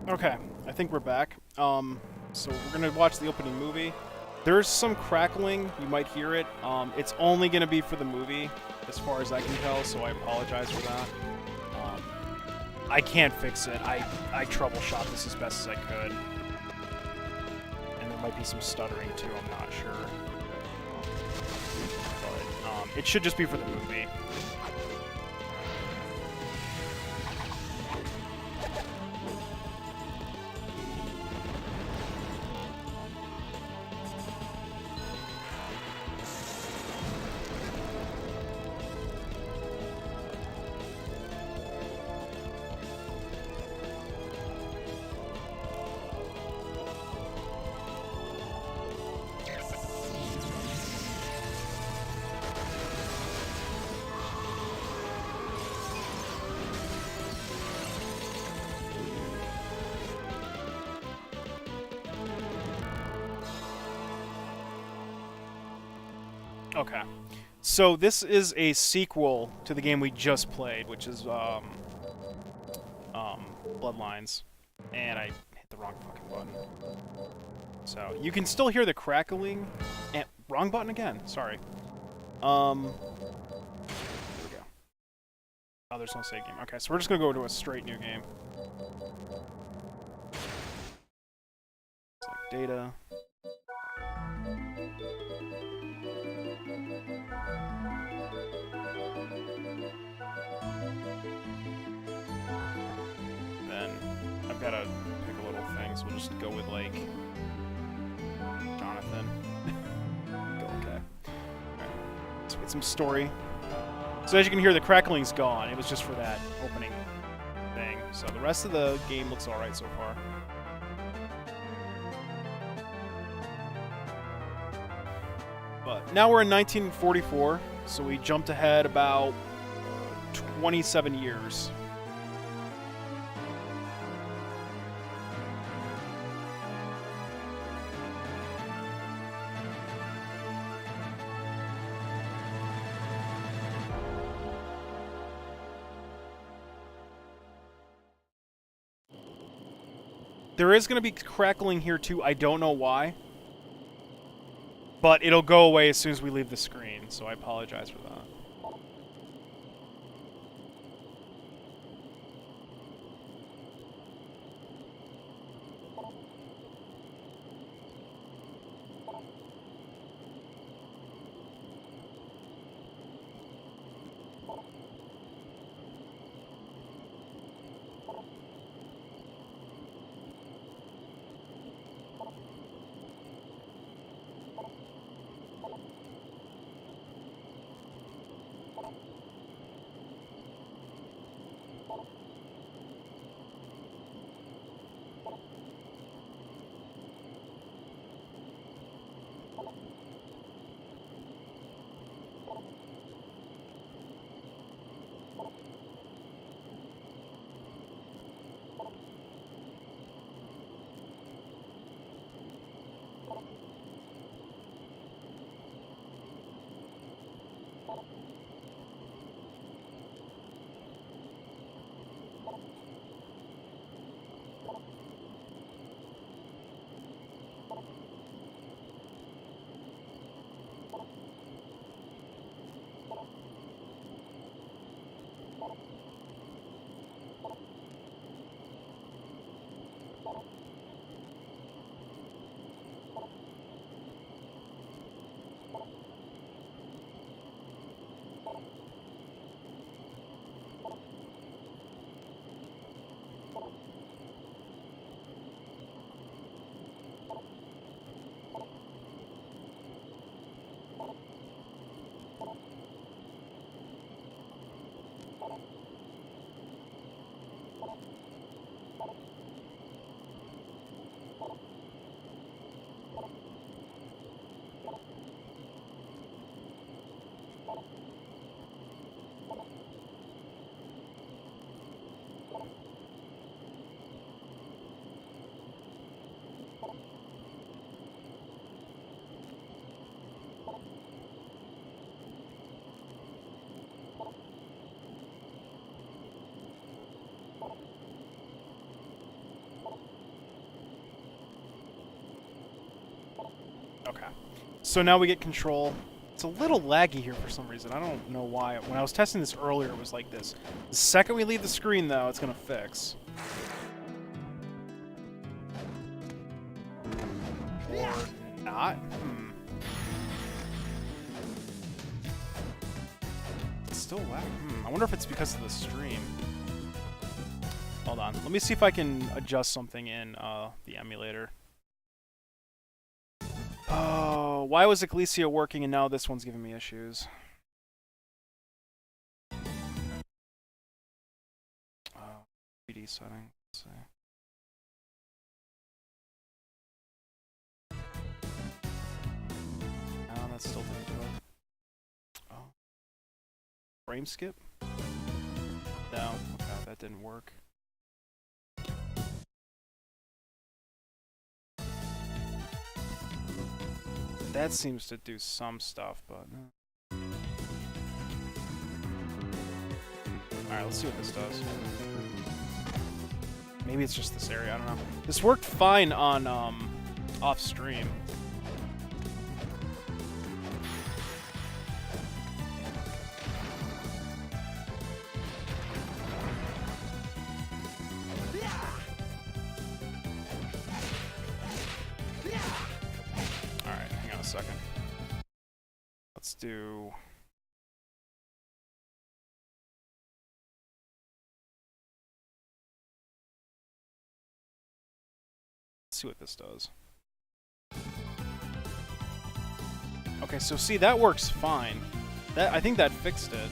Okay, I think we're back. So we're gonna watch the opening movie. There's some crackling, you might hear it. It's only gonna be for the movie, as far as I can tell, so I apologize for that. Um, I can't fix it. I troubleshot this as best as I could. And there might be some stuttering too, I'm not sure. But it should just be for the movie. Okay. So this is a sequel to the game we just played, which is Bloodlines. And I hit the wrong fucking button. So you can still hear the crackling. And wrong button again. Sorry. Here we go. Oh, there's no save game. Okay, so we're just gonna go to a straight new game. Select data. Then I've got to pick a little thing, so we'll just go with, like, Jonathan. Go okay. Alright. Let's get some story. So as you can hear, the crackling's gone. It was just for that opening thing. So the rest of the game looks alright so far. But now we're in 1944, so we jumped ahead about 27 years. There is going to be crackling here too. I don't know why. But it'll go away as soon as we leave the screen, so I apologize for that. Okay. So now we get control. It's a little laggy here for some reason. I don't know why. When I was testing this earlier, it was like this. The second we leave the screen, though, it's going to fix. Or not? It's still lag. I wonder if it's because of the stream. Hold on. Let me see if I can adjust something in the emulator. Oh, why was Ecclesia working and now this one's giving me issues? 3D setting. Let's see. No, that still didn't do it. Oh. Frame skip? No. Okay, that didn't work. That seems to do some stuff, but... Alright, let's see what this does. Maybe it's just this area, I don't know. This worked fine on, off-stream. Second. Let's do... Let's see what this does. Okay, so see, that works fine. I think that fixed it.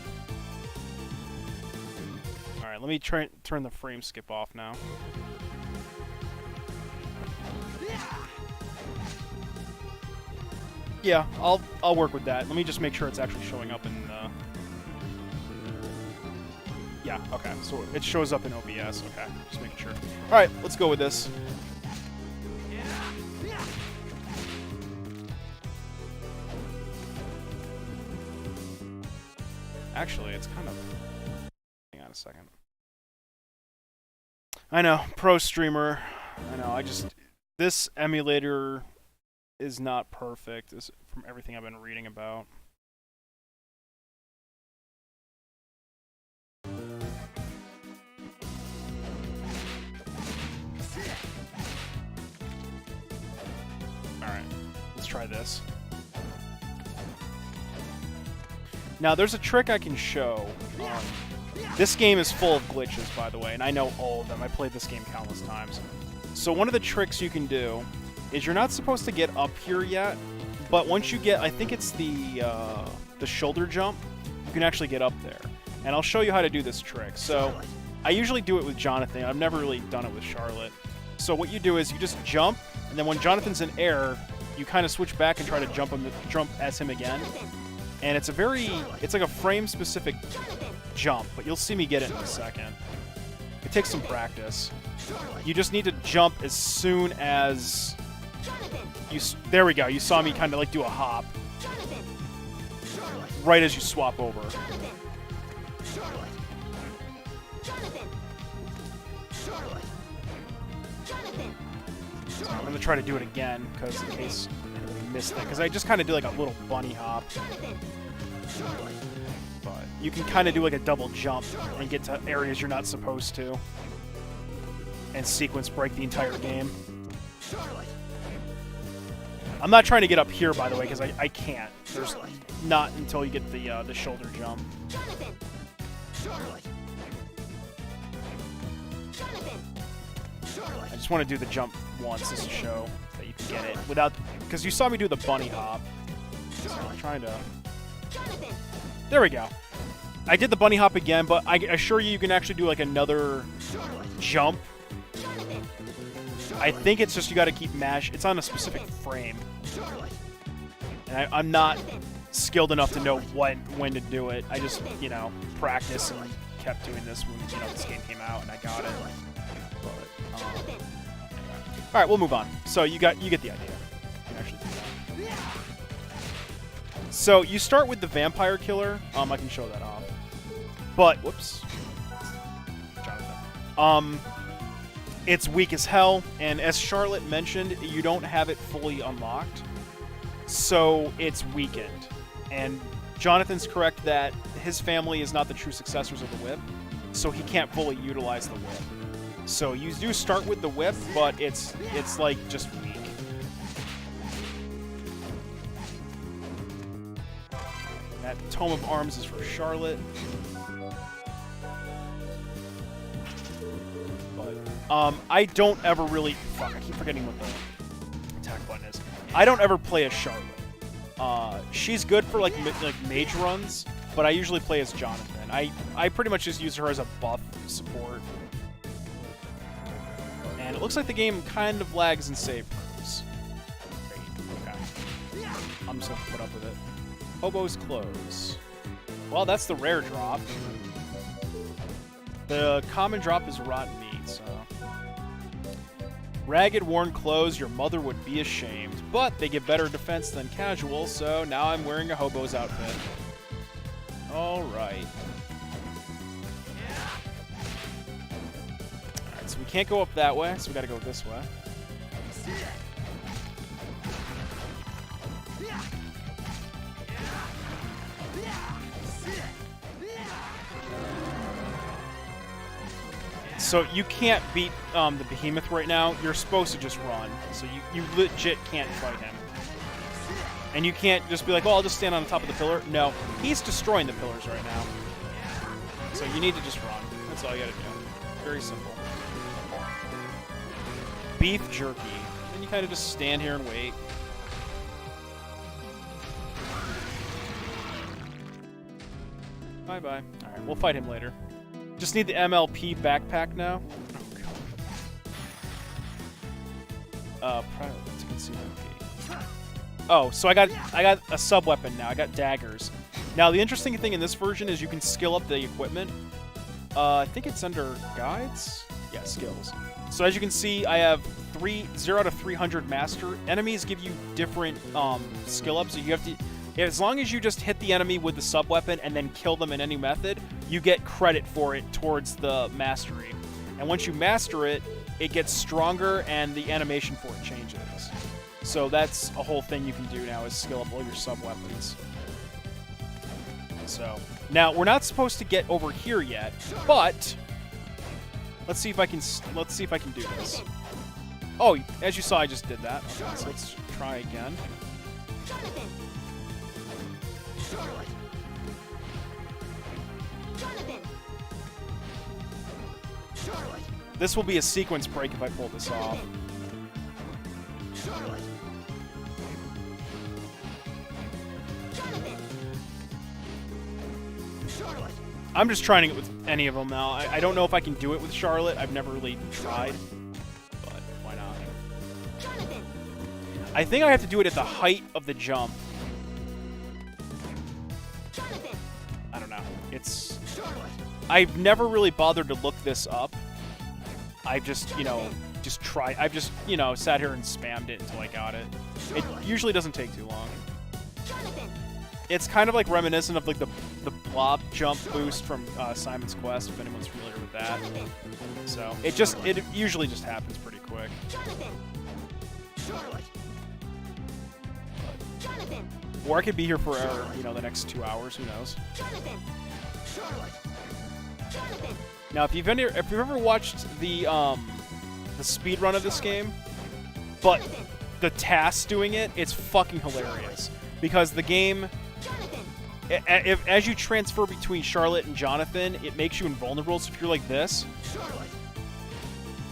Alright, let me turn the frame skip off now. Yeah, I'll work with that. Let me just make sure it's actually showing up in yeah, okay. So it shows up in OBS. Okay, just making sure. All right, let's go with this. Actually, it's kind of... Hang on a second. I know, pro streamer. I know, this emulator is not perfect, from everything I've been reading about. Alright, let's try this. Now, there's a trick I can show. This game is full of glitches, by the way, and I know all of them. I played this game countless times. So one of the tricks you can do is you're not supposed to get up here yet, but once you get, I think it's the shoulder jump, you can actually get up there. And I'll show you how to do this trick. So I usually do it with Jonathan. I've never really done it with Charlotte. So what you do is you just jump, and then when Jonathan's in air, you kind of switch back and try to jump as him again. And it's like a frame-specific jump, but you'll see me get it in a second. It takes some practice. You just need to jump as soon as there we go. You saw me kind of like do a hop right as you swap over. So I'm going to try to do it again, because in case anybody missed it. Because I just kind of do like a little bunny hop. But you can kind of do like a double jump and get to areas you're not supposed to. And sequence break the entire game. I'm not trying to get up here, by the way, because I can't. There's not until you get the shoulder jump. I just want to do the jump once just to show that you can get it without, because you saw me do the bunny hop. So I'm trying to. There we go. I did the bunny hop again, but I assure you can actually do like another jump. I think it's just you got to keep mash. It's on a specific frame. And I'm not skilled enough to know when to do it. I just, practice and kept doing this when, this game came out and I got it. But, anyway. All right, we'll move on. So you get the idea. You can actually do that. So you start with the vampire killer. I can show that off. But whoops. Jonathan. It's weak as hell, and as Charlotte mentioned, you don't have it fully unlocked. so it's weakened. And Jonathan's correct that his family is not the true successors of the whip, so he can't fully utilize the whip. So you do start with the whip, but it's like just weak. That Tome of Arms is for Charlotte. But I don't ever really... Fuck, I keep forgetting what the attack button is. I don't ever play as Charlotte. She's good for like mage runs, but I usually play as Jonathan. I pretty much just use her as a buff support. And it looks like the game kind of lags in save rooms. Okay. I'm just gonna put up with it. Hobo's Clothes. Well, that's the rare drop. The common drop is rotten meat, so... Ragged, worn clothes, your mother would be ashamed. But they give better defense than casual, so now I'm wearing a hobo's outfit. Alright. Alright, so we can't go up that way, so we gotta go this way. So you can't beat the behemoth right now. You're supposed to just run. So you legit can't fight him. And you can't just be like, oh, I'll just stand on the top of the pillar. No, he's destroying the pillars right now. So you need to just run. That's all you gotta do. Very simple. Beef jerky. Then you kind of just stand here and wait. Bye-bye. Alright, we'll fight him later. Just need the MLP backpack now. To conceal MLP. Oh, so I got a sub weapon now. I got daggers. Now the interesting thing in this version is you can skill up the equipment. I think it's under guides. Yeah, skills. So as you can see, I have 0 to 300 master. Enemies give you different skill ups. So you have to. As long as you just hit the enemy with the sub-weapon and then kill them in any method, you get credit for it towards the mastery. And once you master it, it gets stronger and the animation for it changes. So that's a whole thing you can do now is skill up all your sub-weapons. So, now, we're not supposed to get over here yet, but let's see if I can do this. Oh, as you saw, I just did that. Okay, so let's try again. This will be a sequence break if I pull this off. I'm just trying it with any of them now. I don't know if I can do it with Charlotte. I've never really tried, but why not? I think I have to do it at the height of the jump. I don't know. I've never really bothered to look this up. I've just, tried. I've just, sat here and spammed it until I got it. It usually doesn't take too long. It's kind of like reminiscent of like the blob jump boost from Simon's Quest, if anyone's familiar with that. So it usually just happens pretty quick. Or I could be here for the next 2 hours. Who knows? Now, if you've ever watched the speed run of this game, but the tasks doing it, it's fucking hilarious because the game, as you transfer between Charlotte and Jonathan, it makes you invulnerable. So if you're like this,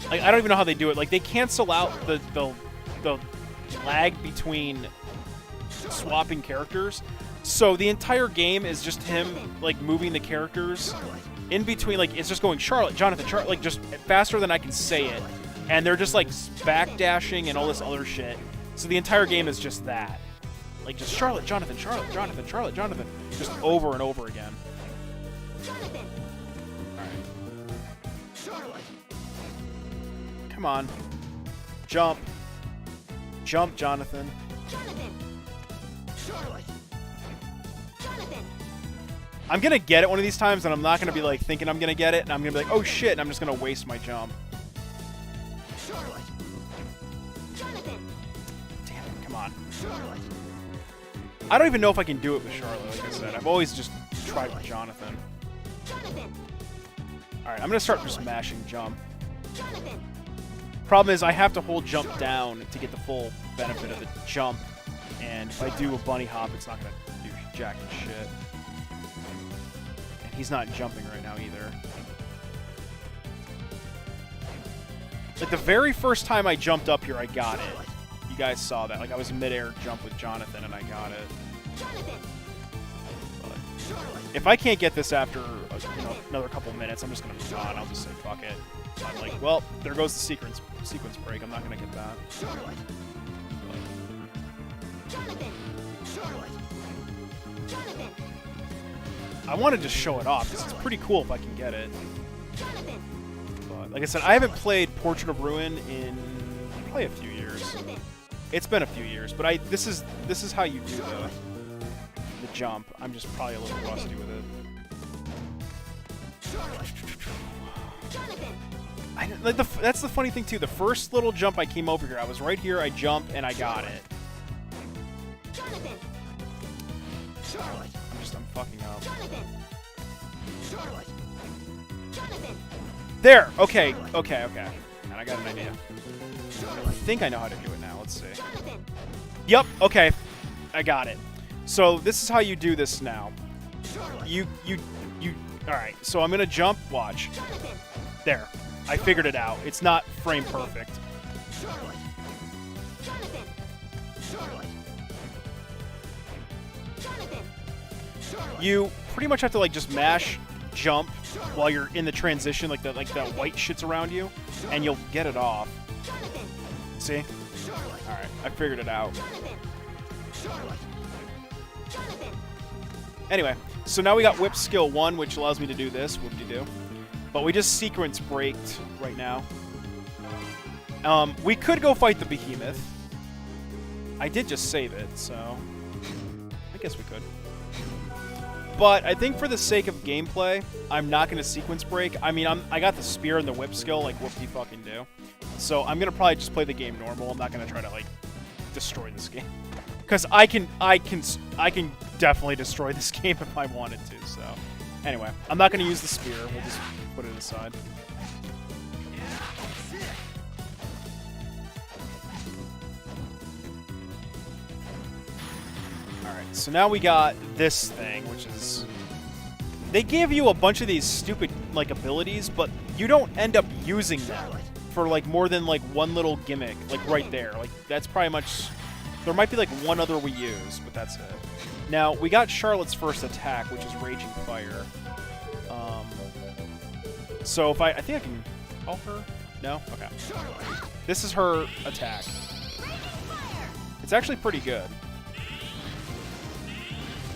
like I don't even know how they do it. Like they cancel out the lag between swapping characters. So the entire game is just him like moving the characters in between, like it's just going Charlotte, Jonathan, Charlotte, like just faster than I can say it. And they're just like backdashing and all this other shit. So the entire game is just that. Like just Charlotte, Jonathan, Charlotte, Jonathan, Charlotte, Jonathan. Just over and over again. Alright. Come on. Jump. Jump, Jonathan. I'm gonna get it one of these times, and I'm not gonna be like thinking I'm gonna get it, and I'm gonna be like, oh shit, and I'm just gonna waste my jump. Damn it, come on. I don't even know if I can do it with Charlotte, like I said. I've always just tried with Jonathan. Alright, I'm gonna start just mashing jump. Problem is, I have to hold jump down to get the full benefit of the jump. And if I do a bunny hop, it's not gonna do jack and shit. And he's not jumping right now either. Like, the very first time I jumped up here, I got it. You guys saw that. Like, I was mid-air jump with Jonathan, and I got it. But if I can't get this after, you know, another couple minutes, I'm just going to move on. I'll just say, fuck it. I'm like, well, there goes the sequence break. I'm not going to get that. I wanted to show it off, because it's pretty cool if I can get it. But, like I said, I haven't played Portrait of Ruin in probably a few years. It's been a few years, but this is how you do the jump. I'm just probably a little rusty with it. That's the funny thing too. The first little jump I came over here, I was right here, I jumped, and I got it. I'm fucking up. There! Okay. And I got an idea. I think I know how to do it now. Let's see. Yep, okay. I got it. So this is how you do this now. Alright, so I'm gonna jump, watch. There. I figured it out. It's not frame perfect. You pretty much have to, like, just mash jump while you're in the transition, like that white shit's around you, and you'll get it off. See? Alright, I figured it out. Anyway, so now we got whip skill 1, which allows me to do this, whoop-de-doo. But we just sequence braked right now. We could go fight the behemoth. I did just save it, so I guess we could. But I think for the sake of gameplay, I'm not going to sequence break. I mean, I got the spear and the whip skill, like whoop-de-fucking-do. So I'm going to probably just play the game normal. I'm not going to try to, like, destroy this game. Because I can definitely destroy this game if I wanted to, so. Anyway, I'm not going to use the spear. We'll just put it aside. Alright, so now we got this thing, which is... They give you a bunch of these stupid, like, abilities, but you don't end up using them for, like, more than, like, one little gimmick, like, right there. Like, that's probably much... There might be, like, one other we use, but that's it. Now, we got Charlotte's first attack, which is Raging Fire. So if I think I can call her? No? Okay. This is her attack. It's actually pretty good.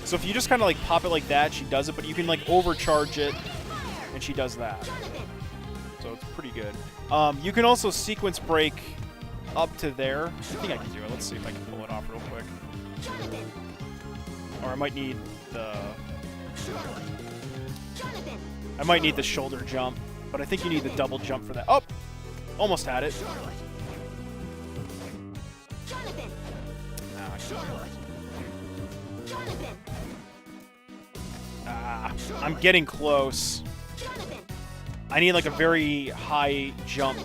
So if you just kind of like pop it like that, she does it, but you can like overcharge it, and she does that. So it's pretty good. You can also sequence break up to there. I think I can do it. Let's see if I can pull it off real quick. Or I might need the... shoulder jump, but I think you need the double jump for that. Oh! Almost had it. I'm getting close. I need like a very high jump.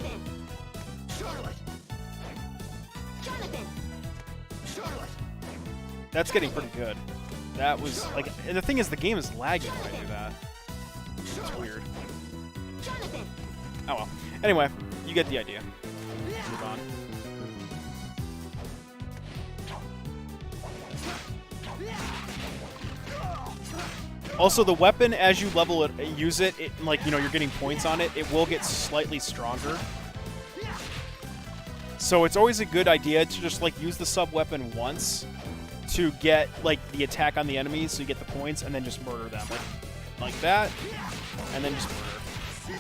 That's getting pretty good. That was like, and the thing is, the game is lagging when I do that. It's weird. Oh well. Anyway, you get the idea. Move on. Also, the weapon, as you level it, use it, like, you know, you're getting points on it, it will get slightly stronger. So it's always a good idea to just, like, use the sub-weapon once to get, like, the attack on the enemies, so you get the points, and then just murder them. Like that, and then just murder.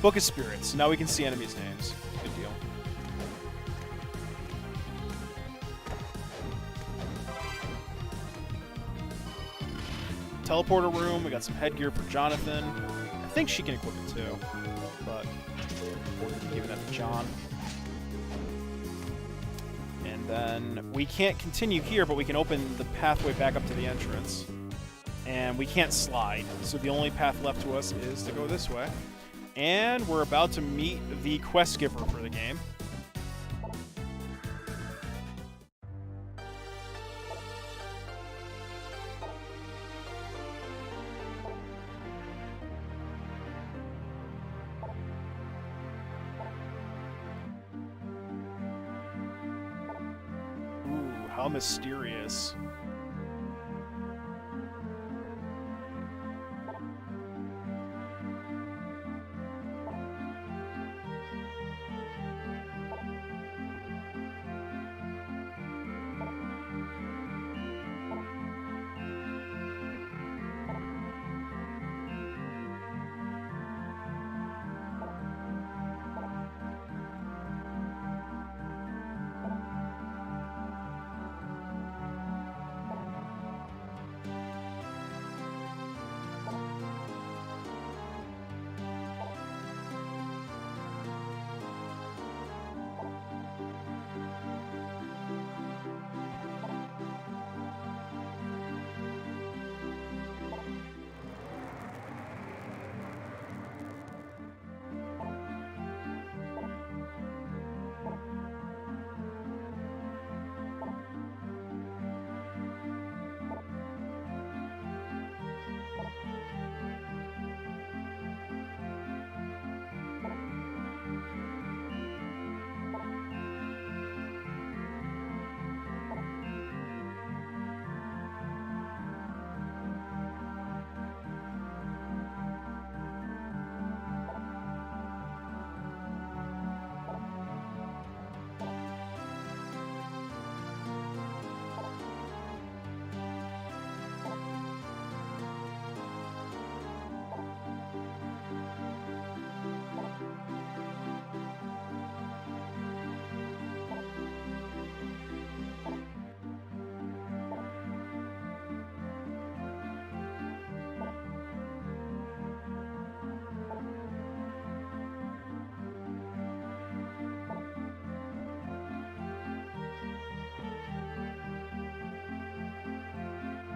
Book of Spirits. Now we can see enemies' names. Good deal. Teleporter room. We got some headgear for Jonathan. I think she can equip it too, but we're giving that to John. then we can't continue here, but we can open the pathway back up to the entrance. And we can't slide, so the only path left to us is to go this way. And we're about to meet the quest giver for the game. Ooh, how mysterious.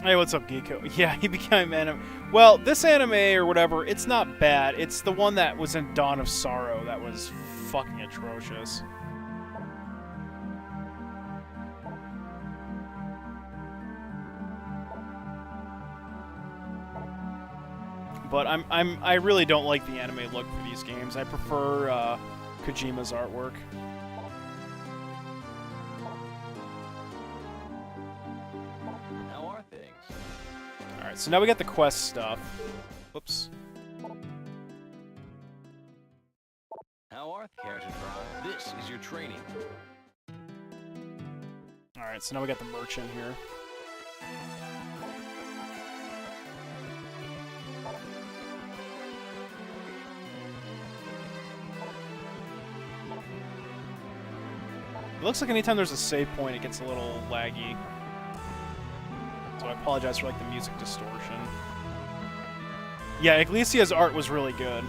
Hey, what's up, Geeko? Yeah, he became anime. Well, this anime or whatever, it's not bad. It's the one that was in Dawn of Sorrow that was fucking atrocious. But I really don't like the anime look for these games. I prefer Kojima's artwork. Alright, so now we got the quest stuff. Whoops. How are care to try? This is your training. Alright, so now we got the merchant here. It looks like anytime there's a save point, it gets a little laggy. So I apologize for like the music distortion. Yeah, Iglesias' art was really good.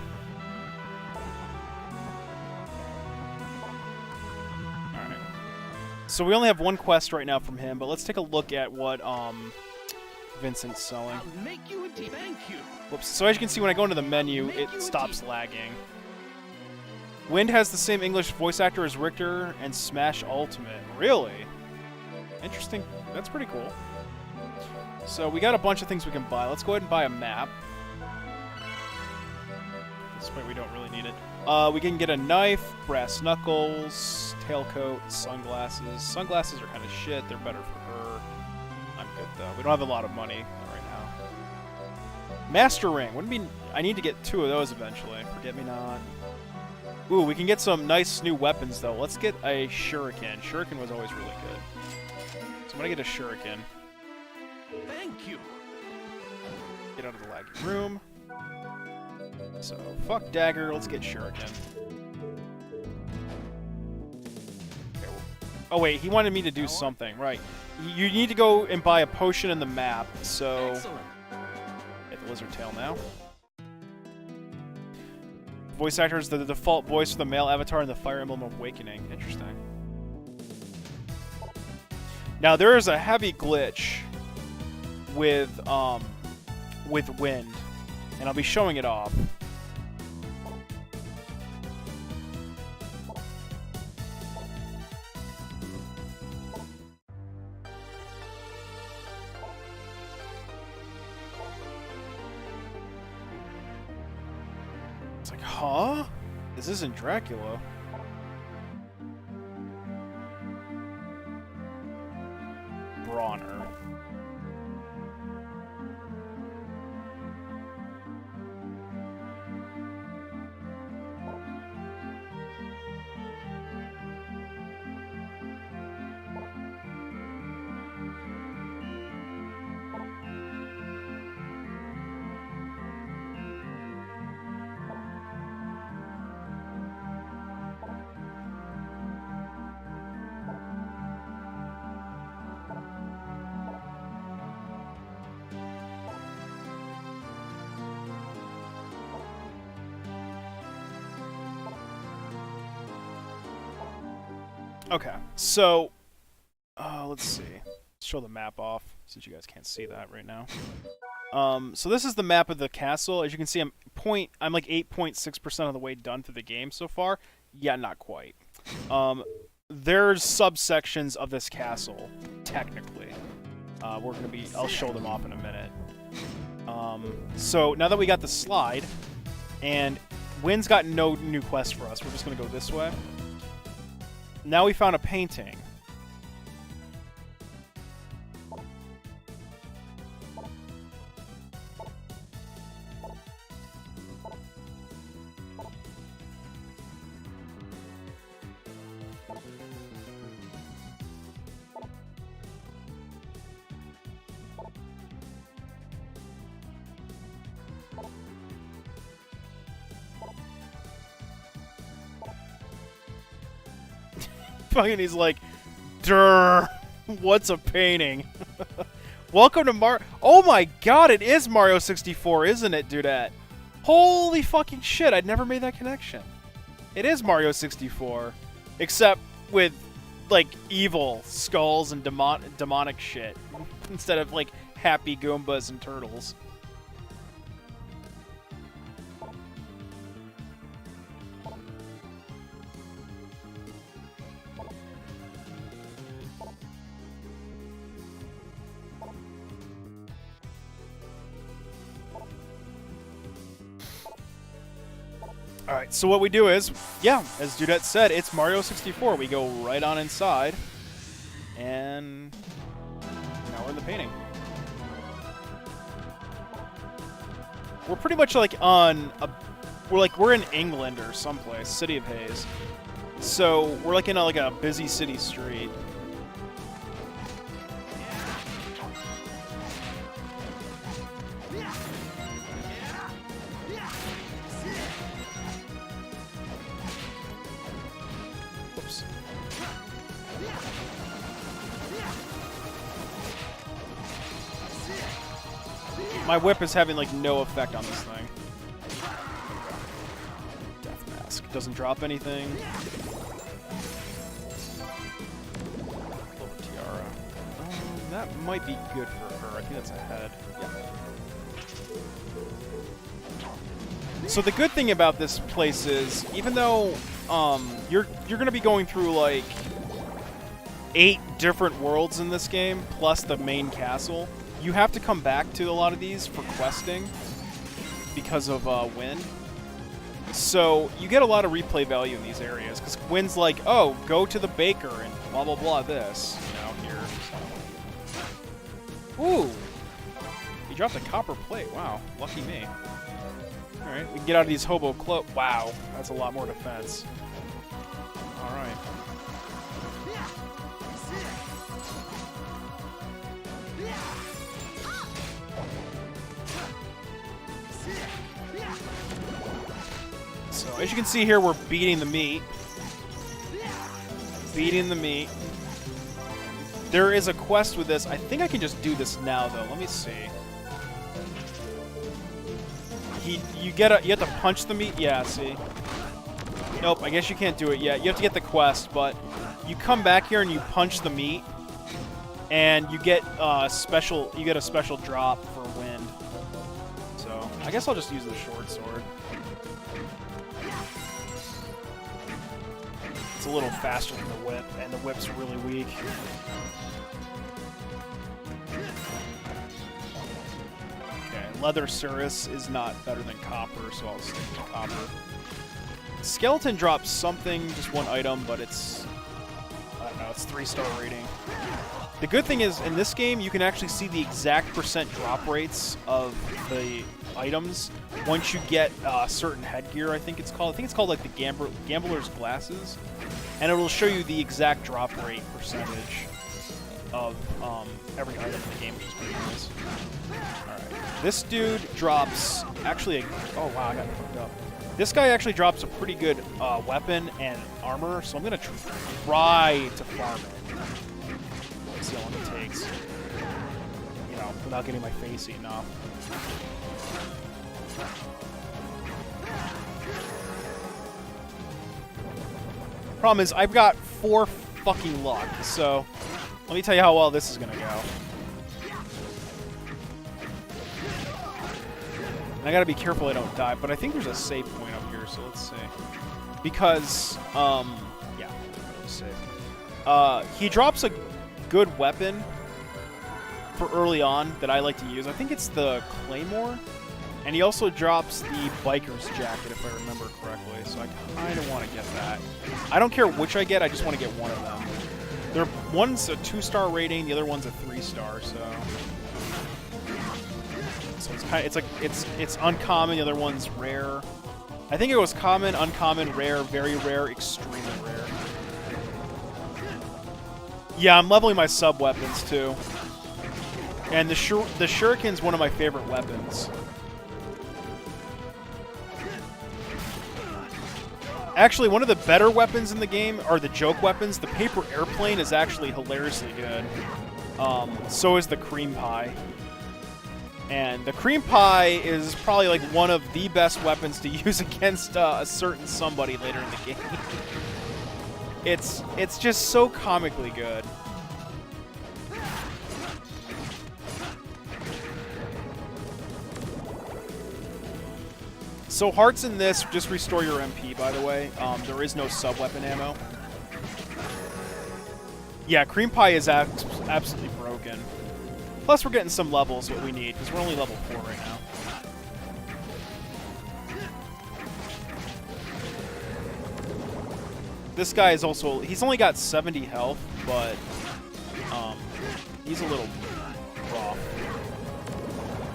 Alright. So we only have one quest right now from him, but let's take a look at what Vincent's selling. I'll make you a tea. Thank you. Whoops. So as you can see, when I go into the menu, it stops lagging. Wind has the same English voice actor as Richter and Smash Ultimate. Really? Interesting. That's pretty cool. So we got a bunch of things we can buy. Let's go ahead and buy a map. At this point, we don't really need it. We can get a knife, brass knuckles, tailcoat, sunglasses. Sunglasses are kind of shit. They're better for her. I'm good, though. We don't have a lot of money right now. Master Ring. Wouldn't be... I need to get 2 of those eventually. Forget-me-not. Ooh, we can get some nice new weapons, though. Let's get a shuriken. Shuriken was always really good. So I'm gonna get a shuriken. Thank you. Get out of the laggy room. So, fuck dagger, let's get shuriken. Okay, oh wait, he wanted me to do something, right. You need to go and buy a potion in the map, so... Excellent. Get the lizard tail now. Voice actor is the default voice for the male avatar in the Fire Emblem Awakening. Interesting. Now there is a heavy glitch with wind, and I'll be showing it off. It's like, huh? This isn't Dracula. Bronner. Okay, so let's see. Let's show the map off since you guys can't see that right now. So this is the map of the castle. As you can see, I'm like 8.6% of the way done through the game so far. Yeah, not quite. There's subsections of this castle, technically. I'll show them off in a minute. So now that we got the slide, and Wynn's got no new quest for us, we're just gonna go this way. Now we found a painting. Fucking he's like, "Durr, what's a painting?" Welcome to Oh my god, it is Mario 64, isn't it, Dudette? Holy fucking shit, I'd never made that connection. It is Mario 64. Except with, like, evil skulls and demonic shit. Instead of, like, happy Goombas and turtles. Alright, so what we do is, yeah, as Dudette said, it's Mario 64. We go right on inside, and now we're in the painting. We're pretty much like we're in England or someplace, City of Haze. So we're like in a busy city street. My whip is having, like, no effect on this thing. Death Mask. Doesn't drop anything. Little Tiara. That might be good for her. I think that's a head. Yeah. So the good thing about this place is, even though you're going to be going through, like, 8 different worlds in this game, plus the main castle, you have to come back to a lot of these for questing because of Wynn. So you get a lot of replay value in these areas because Wynn's like, oh, go to the baker and blah blah blah this, you know, here. So. Ooh, he dropped a copper plate. Wow, lucky me. All right, we can get out of these hobo clothes. Wow, that's a lot more defense. All right. So, as you can see here, we're beating the meat. Beating the meat. There is a quest with this. I think I can just do this now, though. Let me see. You have to punch the meat? Yeah, see? Nope, I guess you can't do it yet. You have to get the quest, but you come back here and you punch the meat, and you get a special drop for wind. So I guess I'll just use the short sword. It's a little faster than the whip, and the whip's really weak. Okay, leather Cirrus is not better than copper, so I'll stick to copper. Skeleton drops something, just one item, but it's, I don't know, it's 3-star rating. The good thing is, in this game, you can actually see the exact percent drop rates of the items once you get certain headgear, I think it's called. I think it's called like the Gambler's Glasses. And it will show you the exact drop rate percentage of every item in the game, which is pretty nice. Alright. This dude drops, actually, oh wow, I got fucked up. This guy actually drops a pretty good weapon and armor, so I'm going to try to farm it. Let's see how long it takes. You know, without getting my face eaten off. Problem is, I've got 4 fucking luck, so let me tell you how well this is going to go. And I gotta be careful I don't die, but I think there's a save point up here, so let's see. Because, yeah, save. He drops a good weapon for early on that I like to use. I think it's the Claymore. And he also drops the Biker's Jacket, if I remember correctly, so I kind of want to get that. I don't care which I get, I just want to get one of them. One's a 2-star rating, the other one's a 3-star, so... So it's kind of, it's uncommon. The other one's rare. I think it was common, uncommon, rare, very rare, extremely rare. Yeah, I'm leveling my sub weapons too. And the shuriken's one of my favorite weapons. Actually, one of the better weapons in the game are the joke weapons. The paper airplane is actually hilariously good. So is the cream pie. And the cream pie is probably like one of the best weapons to use against a certain somebody later in the game. It's just so comically good. So hearts in this just restore your MP, by the way. There is no sub-weapon ammo. Yeah, cream pie is absolutely broken. Plus, we're getting some levels, what we need, because we're only level 4 right now. This guy is also... He's only got 70 health, but... he's a little rough.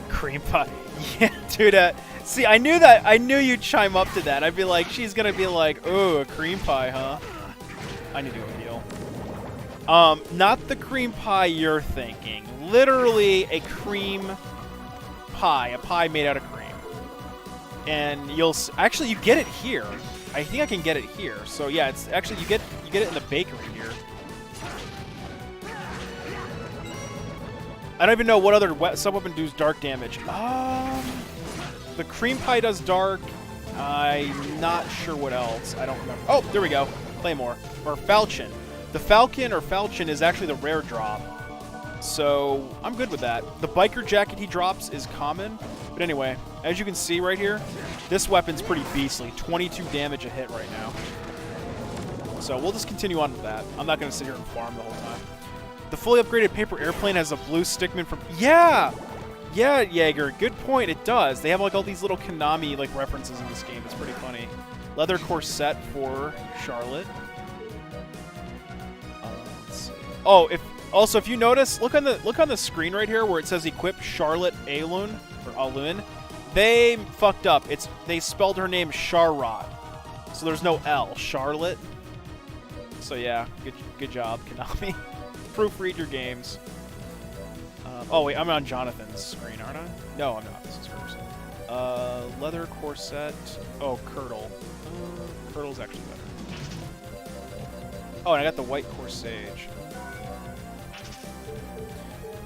Cream pie. Yeah, dude, see, I knew you'd chime up to that. I'd be like, she's gonna be like, ooh, a cream pie, huh? I need to go heal. Not the cream pie you're thinking. Literally a cream pie, a pie made out of cream. And actually you get it here. I think I can get it here. So yeah, it's actually you get it in the bakery here. I don't even know what other sub-weapon does dark damage. The cream pie does dark. I'm not sure what else. I don't remember. Oh, there we go. Claymore or falchion. The falcon or falchion is actually the rare drop. So, I'm good with that. The biker jacket he drops is common. But anyway, as you can see right here, this weapon's pretty beastly. 22 damage a hit right now. So, we'll just continue on with that. I'm not going to sit here and farm the whole time. The fully upgraded paper airplane has a blue stickman from... Yeah! Yeah, Jaeger, good point. It does. They have like all these little Konami like references in this game. It's pretty funny. Leather corset for Charlotte. Let's see. Oh, if you notice, look on the screen right here where it says equip Charlotte Alun or Alun. They fucked up. They spelled her name Charrot, so there's no L. Charlotte. So yeah, good job, Konami. Proofread your games. Oh wait, I'm on Jonathan's screen, aren't I? No, I'm not. This is hers. Leather corset. Oh, Curdle. Curdle's actually better. Oh, and I got the white corsage.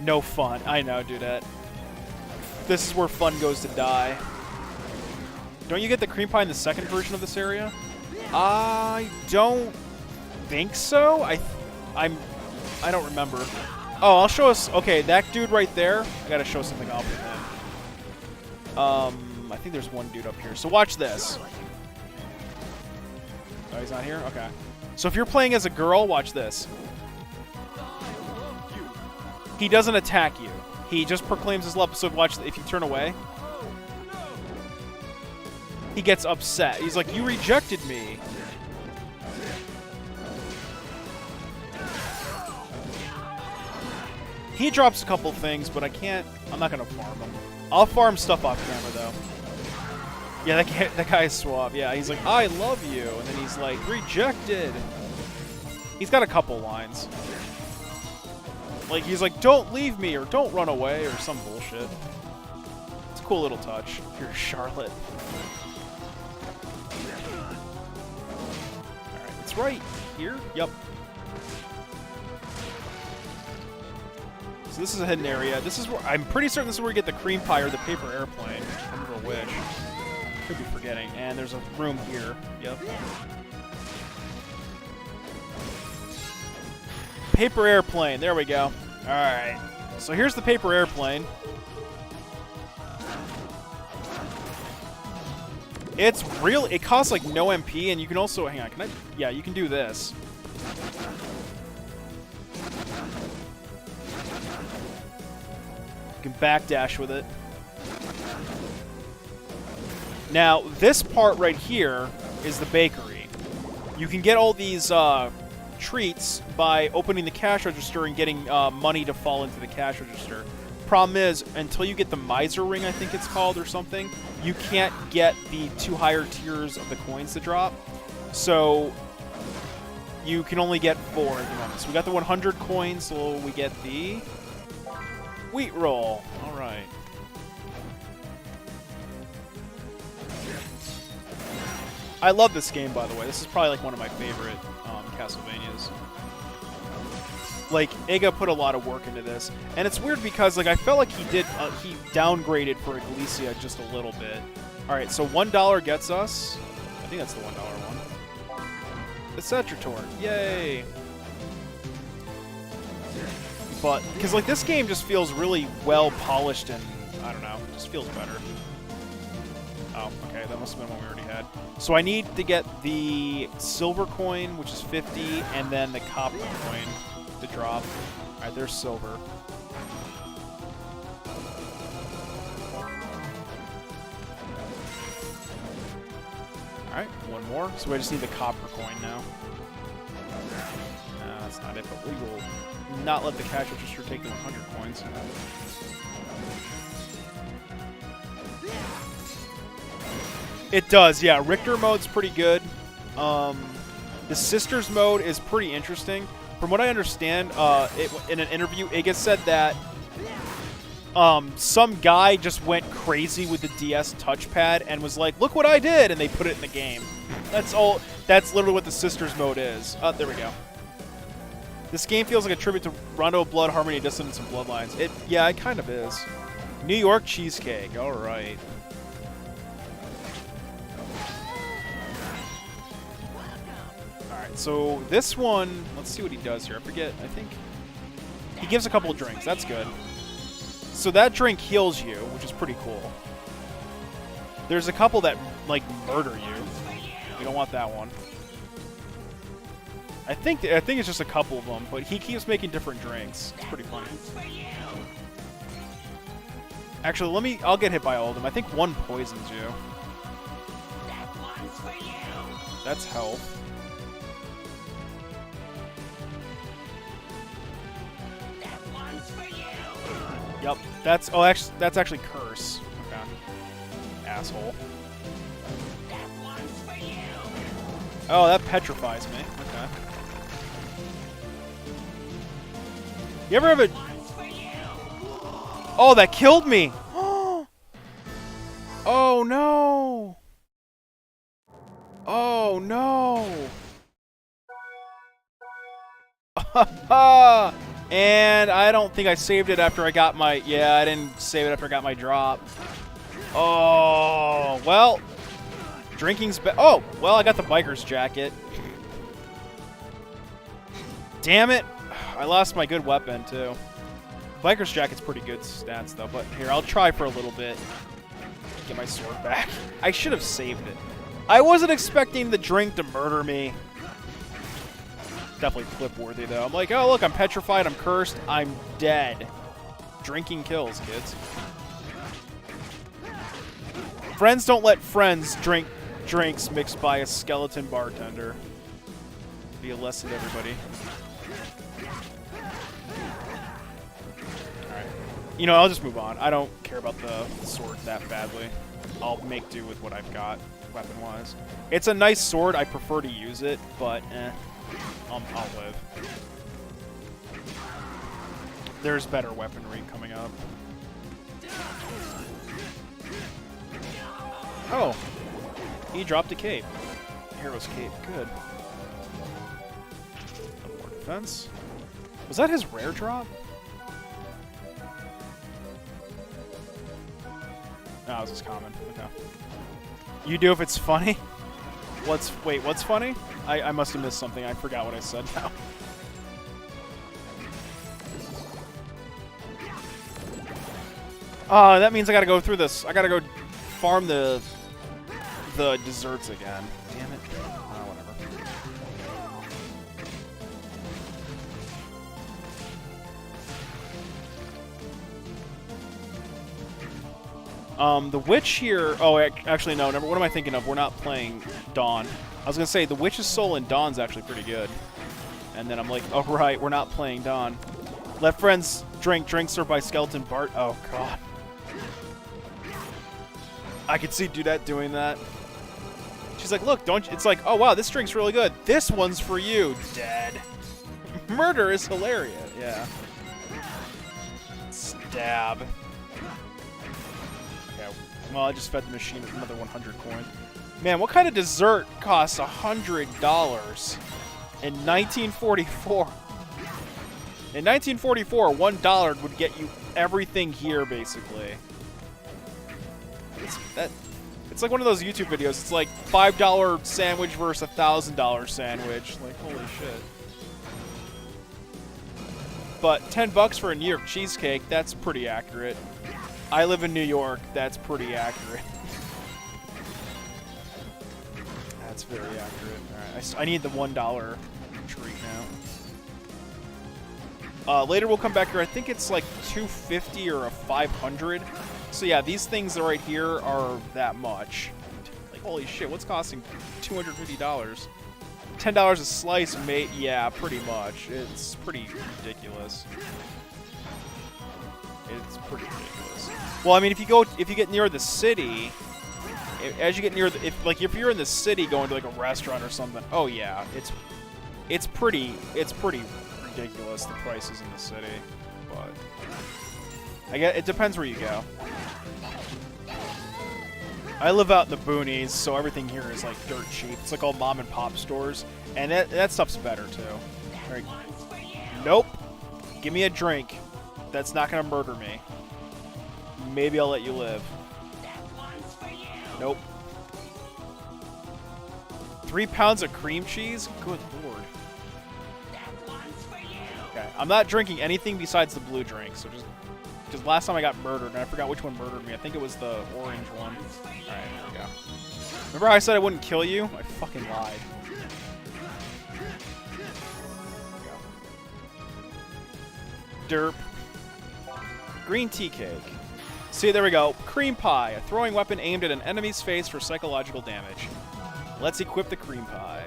No fun. I know, dudette. This is where fun goes to die. Don't you get the cream pie in the second version of this area? I don't think so. I don't remember. Oh, I'll show us. Okay, that dude right there. I gotta show something off with him. I think there's one dude up here. So watch this. Oh, he's not here? Okay. So if you're playing as a girl, watch this. He doesn't attack you. He just proclaims his love. So watch, if you turn away, he gets upset. He's like, you rejected me. He drops a couple things, but I'm not going to farm him. I'll farm stuff off camera, though. Yeah, that guy is suave. Yeah, he's like, I love you. And then he's like, rejected. He's got a couple lines. Like, he's like, don't leave me, or don't run away, or some bullshit. It's a cool little touch. If you're Charlotte. Alright, it's right here? Yep. So this is a hidden area. This is where, I'm pretty certain this is where we get the cream pie or the paper airplane. I don't remember which. Could be forgetting. And there's a room here. Yep. Paper airplane. There we go. Alright. So here's the paper airplane. It's real. It costs like no MP, and you can also, hang on, can I? Yeah, you can do this. You can backdash with it. Now, this part right here is the bakery. You can get all these treats by opening the cash register and getting money to fall into the cash register. Problem is, until you get the miser ring, I think it's called, or something, you can't get the 2 higher tiers of the coins to drop. So you can only get 4 at the moment. So we got the 100 coins, so we get the wheat roll. All right. I love this game, by the way. This is probably like one of my favorite Castlevanias. Like, Iga put a lot of work into this, and it's weird because like I felt like he downgraded for Iglesia just a little bit. All right, so $1 gets us. I think that's the $1 one. The Setratort, yay! But because like this game just feels really well polished and I don't know, just feels better. Oh, okay, that must have been one we already had. So I need to get the silver coin, which is 50, and then the copper coin to drop. Alright, there's silver. Alright, one more. So I just need the copper coin now. No, that's not it, but we will not let the cash register take the 100 coins. It does, yeah. Richter mode's pretty good. The Sisters mode is pretty interesting. From what I understand, in an interview, Iga said that some guy just went crazy with the DS touchpad and was like, "Look what I did!" and they put it in the game. That's all. That's literally what the Sisters mode is. Oh, there we go. This game feels like a tribute to Rondo of Blood, Harmony of Dissonance, and Bloodlines. Yeah, it kind of is. New York cheesecake. All right. So this one, let's see what he does here. I forget, I think he gives a couple of drinks. That's good. So that drink heals you, which is pretty cool. There's a couple that, like, murder you. We don't want that one. I think it's just a couple of them, but he keeps making different drinks. It's pretty funny. Actually, I'll get hit by all of them. I think one poisons you. That's health. Yep, that's actually curse. Okay. Asshole. Oh, that petrifies me. Okay. You ever have a... Oh, that killed me! Oh no! Oh no! And I don't think I saved it after I got my... Yeah, I didn't save it after I got my drop. Oh, well. Drinking's... Oh, well, I got the biker's jacket. Damn it. I lost my good weapon, too. Biker's Jacket's pretty good stats, though. But here, I'll try for a little bit. Get my sword back. I should have saved it. I wasn't expecting the drink to murder me. Definitely clip-worthy, though. I'm like, oh, look, I'm petrified, I'm cursed, I'm dead. Drinking kills, kids. Friends don't let friends drink drinks mixed by a skeleton bartender. Be a lesson to everybody. Alright. You know, I'll just move on. I don't care about the sword that badly. I'll make do with what I've got, weapon-wise. It's a nice sword. I prefer to use it, but I'll live. There's better weaponry coming up. Oh, he dropped a cape. Hero's cape, good. More defense. Was that his rare drop? No, it was his common. Okay. You do if it's funny? Wait, what's funny? I must have missed something. I forgot what I said now. Oh, that means I gotta go through this. I gotta go farm the desserts again. Damn it. Oh, whatever. The witch here... Oh, actually, no. What am I thinking of? We're not playing Dawn. I was going to say, the witch's soul in Dawn's actually pretty good. And then I'm like, oh, right, we're not playing Dawn. Let friends drink. Drinks served by Skeleton Bart. Oh, God. I could see Dudette doing that. She's like, look, don't you... It's like, oh, wow, this drink's really good. This one's for you, Dad. Murder is hilarious. Yeah. Stab. Okay. Well, I just fed the machine with another 100 coin. Man, what kind of dessert costs $100 in 1944? In 1944, $1 would get you everything here, basically. It's like one of those YouTube videos. It's like $5 sandwich versus $1,000 sandwich. Like, holy shit. But $10 for a New York cheesecake, that's pretty accurate. I live in New York, that's pretty accurate. That's very accurate. Alright, I need the $1 treat now. Later we'll come back here. I think it's like $250 or a $500. So yeah, these things right here are that much. Like, holy shit, what's costing $250? $10 a slice, mate? Yeah, pretty much. It's pretty ridiculous. It's pretty ridiculous. Well, I mean, if you get near the city, as you get near the, if you're in the city going to like a restaurant or something, oh yeah, it's pretty ridiculous, the prices in the city. But I guess it depends where you go. I live out in the boonies, so everything here is like dirt cheap. It's like all mom and pop stores, and that stuff's better too. Right. Nope. Give me a drink. That's not gonna murder me. Maybe I'll let you live. Nope. 3 pounds of cream cheese? Good lord. Okay, I'm not drinking anything besides the blue drink, so just... Because last time I got murdered, and I forgot which one murdered me. I think it was the orange one. Alright, there we go. Remember how I said I wouldn't kill you? I fucking lied. There we go. Derp. Green tea cake. See, there we go. Cream pie, a throwing weapon aimed at an enemy's face for psychological damage. Let's equip the cream pie.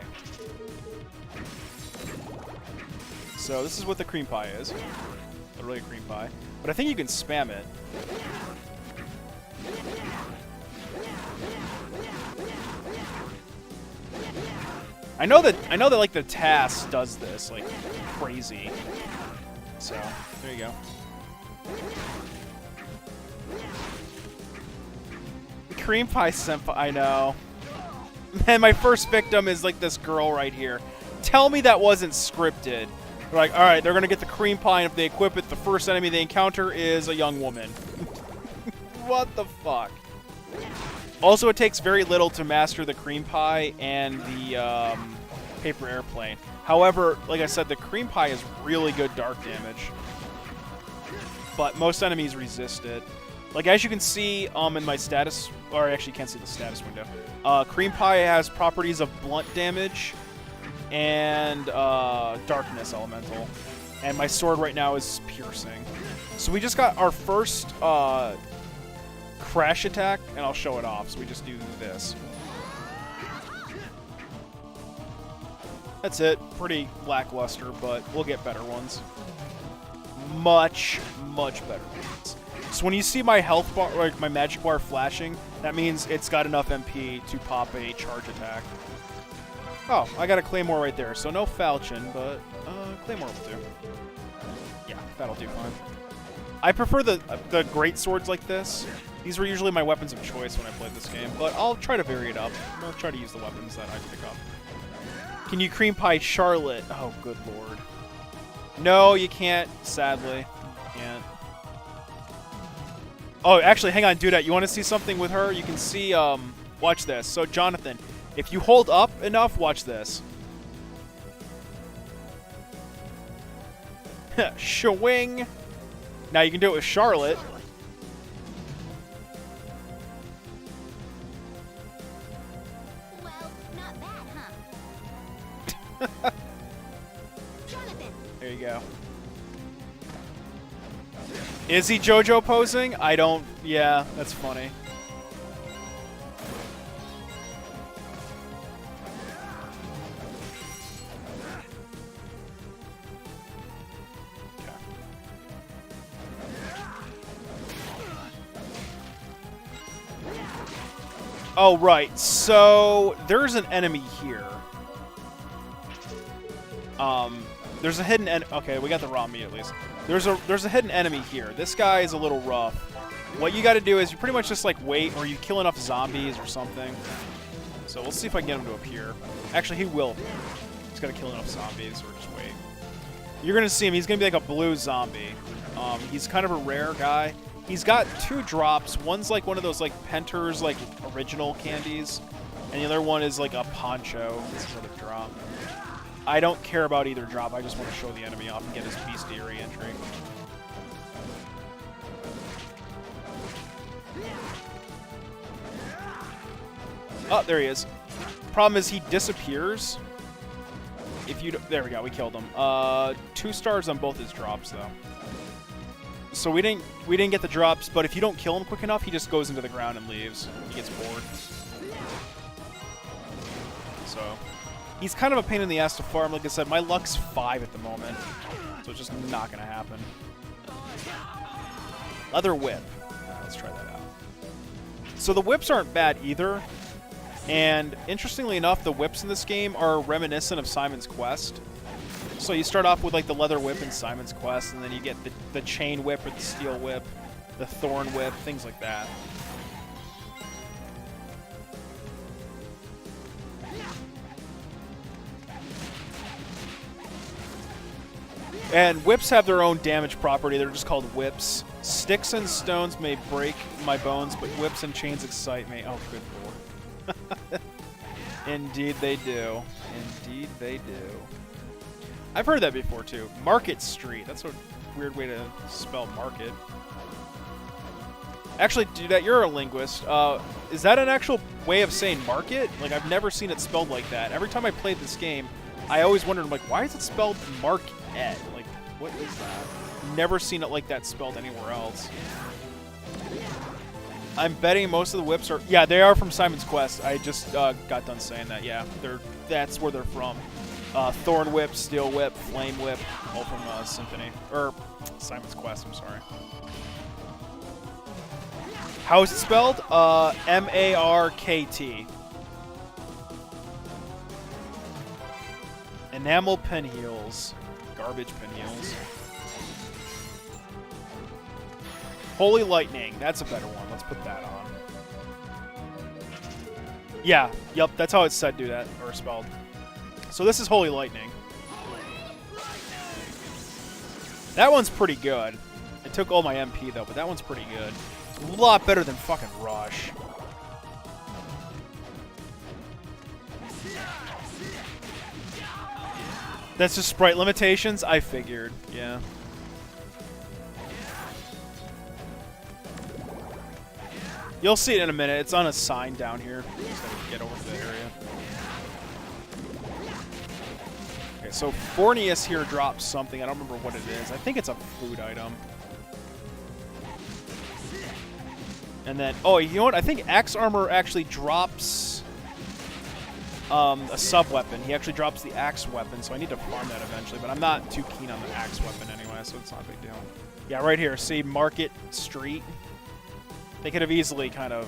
So this is what the cream pie is. Literally a cream pie. But I think you can spam it. I know that like the TAS does this like crazy. So there you go. Cream pie senpai, I know. Man, my first victim is like this girl right here. Tell me that wasn't scripted. They're like, alright, they're gonna get the cream pie, and if they equip it, the first enemy they encounter is a young woman. What the fuck? Also, it takes very little to master the cream pie and the paper airplane. However, like I said, the cream pie is really good dark damage. but most enemies resist it. Like, as you can see in my status, or I actually can't see the status window, Cream Pie has properties of blunt damage and darkness elemental. And my sword right now is piercing. So we just got our first crash attack, and I'll show it off. So we just do this. That's it. Pretty lackluster, but we'll get better ones. Much, much better ones. So when you see my health bar, like my magic bar flashing, that means it's got enough MP to pop a charge attack. Oh, I got a Claymore right there. So no Falchion, but Claymore will do. Yeah, that'll do fine. I prefer the great swords like this. These were usually my weapons of choice when I played this game, but I'll try to vary it up. I'll try to use the weapons that I pick up. Can you cream pie Charlotte? Oh, good lord. No, you can't, sadly. You can't. Oh, actually, hang on, Dudette. You want to see something with her? You can see, watch this. So, Jonathan, if you hold up enough, watch this. Shwing. Now you can do it with Charlotte. Well, not bad, huh? Jonathan. There you go. Is he JoJo posing? I don't... Yeah, that's funny. Oh, right. So, there's an enemy here. There's a hidden okay, we got the raw meat at least. There's a hidden enemy here. This guy is a little rough. What you gotta do is you pretty much just like wait, or you kill enough zombies or something. So we'll see if I can get him to appear. Actually, he will. He's gotta kill enough zombies, or just wait. You're gonna see him. He's gonna be like a blue zombie. He's kind of a rare guy. He's got 2 drops. One's like one of those like Penter's like original candies, and the other one is like a poncho. This is another drop. I don't care about either drop. I just want to show the enemy off and get his bestiary entry. Oh, there he is. Problem is he disappears. If you there we go. We killed him. 2 stars on both his drops though. So we didn't get the drops, but if you don't kill him quick enough, he just goes into the ground and leaves. He gets bored. So he's kind of a pain in the ass to farm. Like I said, my luck's 5 at the moment, so it's just not gonna happen. Leather whip. Let's try that out. So the whips aren't bad either, and interestingly enough, the whips in this game are reminiscent of Simon's Quest. So you start off with like the leather whip in Simon's Quest, and then you get the chain whip or the steel whip, the thorn whip, things like that. And whips have their own damage property. They're just called whips. Sticks and stones may break my bones, but whips and chains excite me. Oh, good lord. Indeed they do. Indeed they do. I've heard that before, too. Market Street. That's a weird way to spell market. Actually, dude, you're a linguist. Is that an actual way of saying market? Like, I've never seen it spelled like that. Every time I played this game, I always wondered, like, why is it spelled market? Like, what is that? Never seen it like that spelled anywhere else. I'm betting most of the whips are... Yeah, they are from Simon's Quest. I just got done saying that. Yeah, that's where they're from. Thorn Whip, Steel Whip, Flame Whip, all from Symphony. Or Simon's Quest, I'm sorry. How is it spelled? M-A-R-K-T. Enamel pinheels. Garbage pinheels. Holy Lightning. That's a better one. Let's put that on. Yeah. Yep. That's how it's said, dude. Or spelled. So this is Holy Lightning. That one's pretty good. It took all my MP, though, but that one's pretty good. It's a lot better than fucking Rush. That's just sprite limitations? I figured, yeah. You'll see it in a minute. It's on a sign down here. Just gotta get over to the area. Okay, so Fornius here drops something. I don't remember what it is. I think it's a food item. And then, oh, you know what? I think Axe Armor actually drops a sub-weapon. He actually drops the Axe weapon, so I need to farm that eventually. But I'm not too keen on the Axe weapon anyway, so it's not a big deal. Yeah, right here. See, Market Street. They could have easily kind of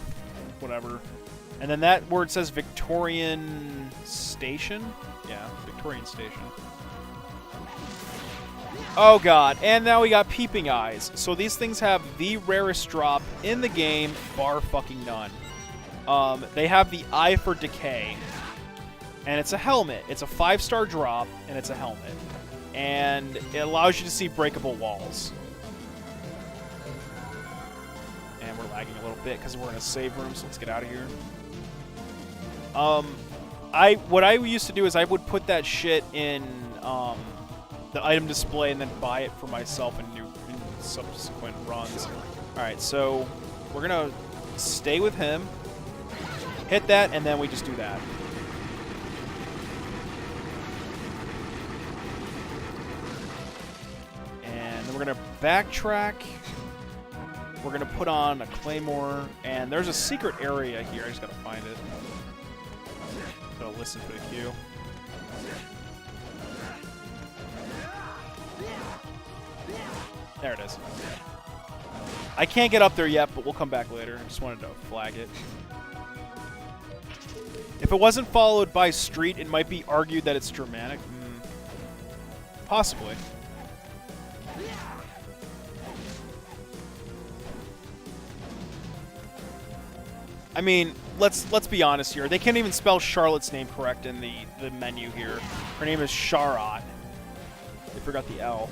whatever. And then that word says Victorian Station. Yeah, Victorian Station. Oh god, and now we got Peeping Eyes. So these things have the rarest drop in the game, bar fucking none. They have the Eye for Decay. And it's a helmet. It's a 5-star drop, and it's a helmet. And it allows you to see breakable walls. And we're lagging a little bit because we're in a save room, so let's get out of here. What I used to do is I would put that shit in the item display and then buy it for myself in subsequent runs. Alright, so we're gonna stay with him, hit that, and then we just do that. And then we're gonna backtrack. We're gonna put on a claymore, and there's a secret area here. I just gotta find it. Gotta listen for the cue. There it is. I can't get up there yet, but we'll come back later. I just wanted to flag it. If it wasn't followed by street, it might be argued that it's Germanic. Possibly. I mean, let's be honest here. They can't even spell Charlotte's name correct in the menu here. Her name is Charlotte. They forgot the L.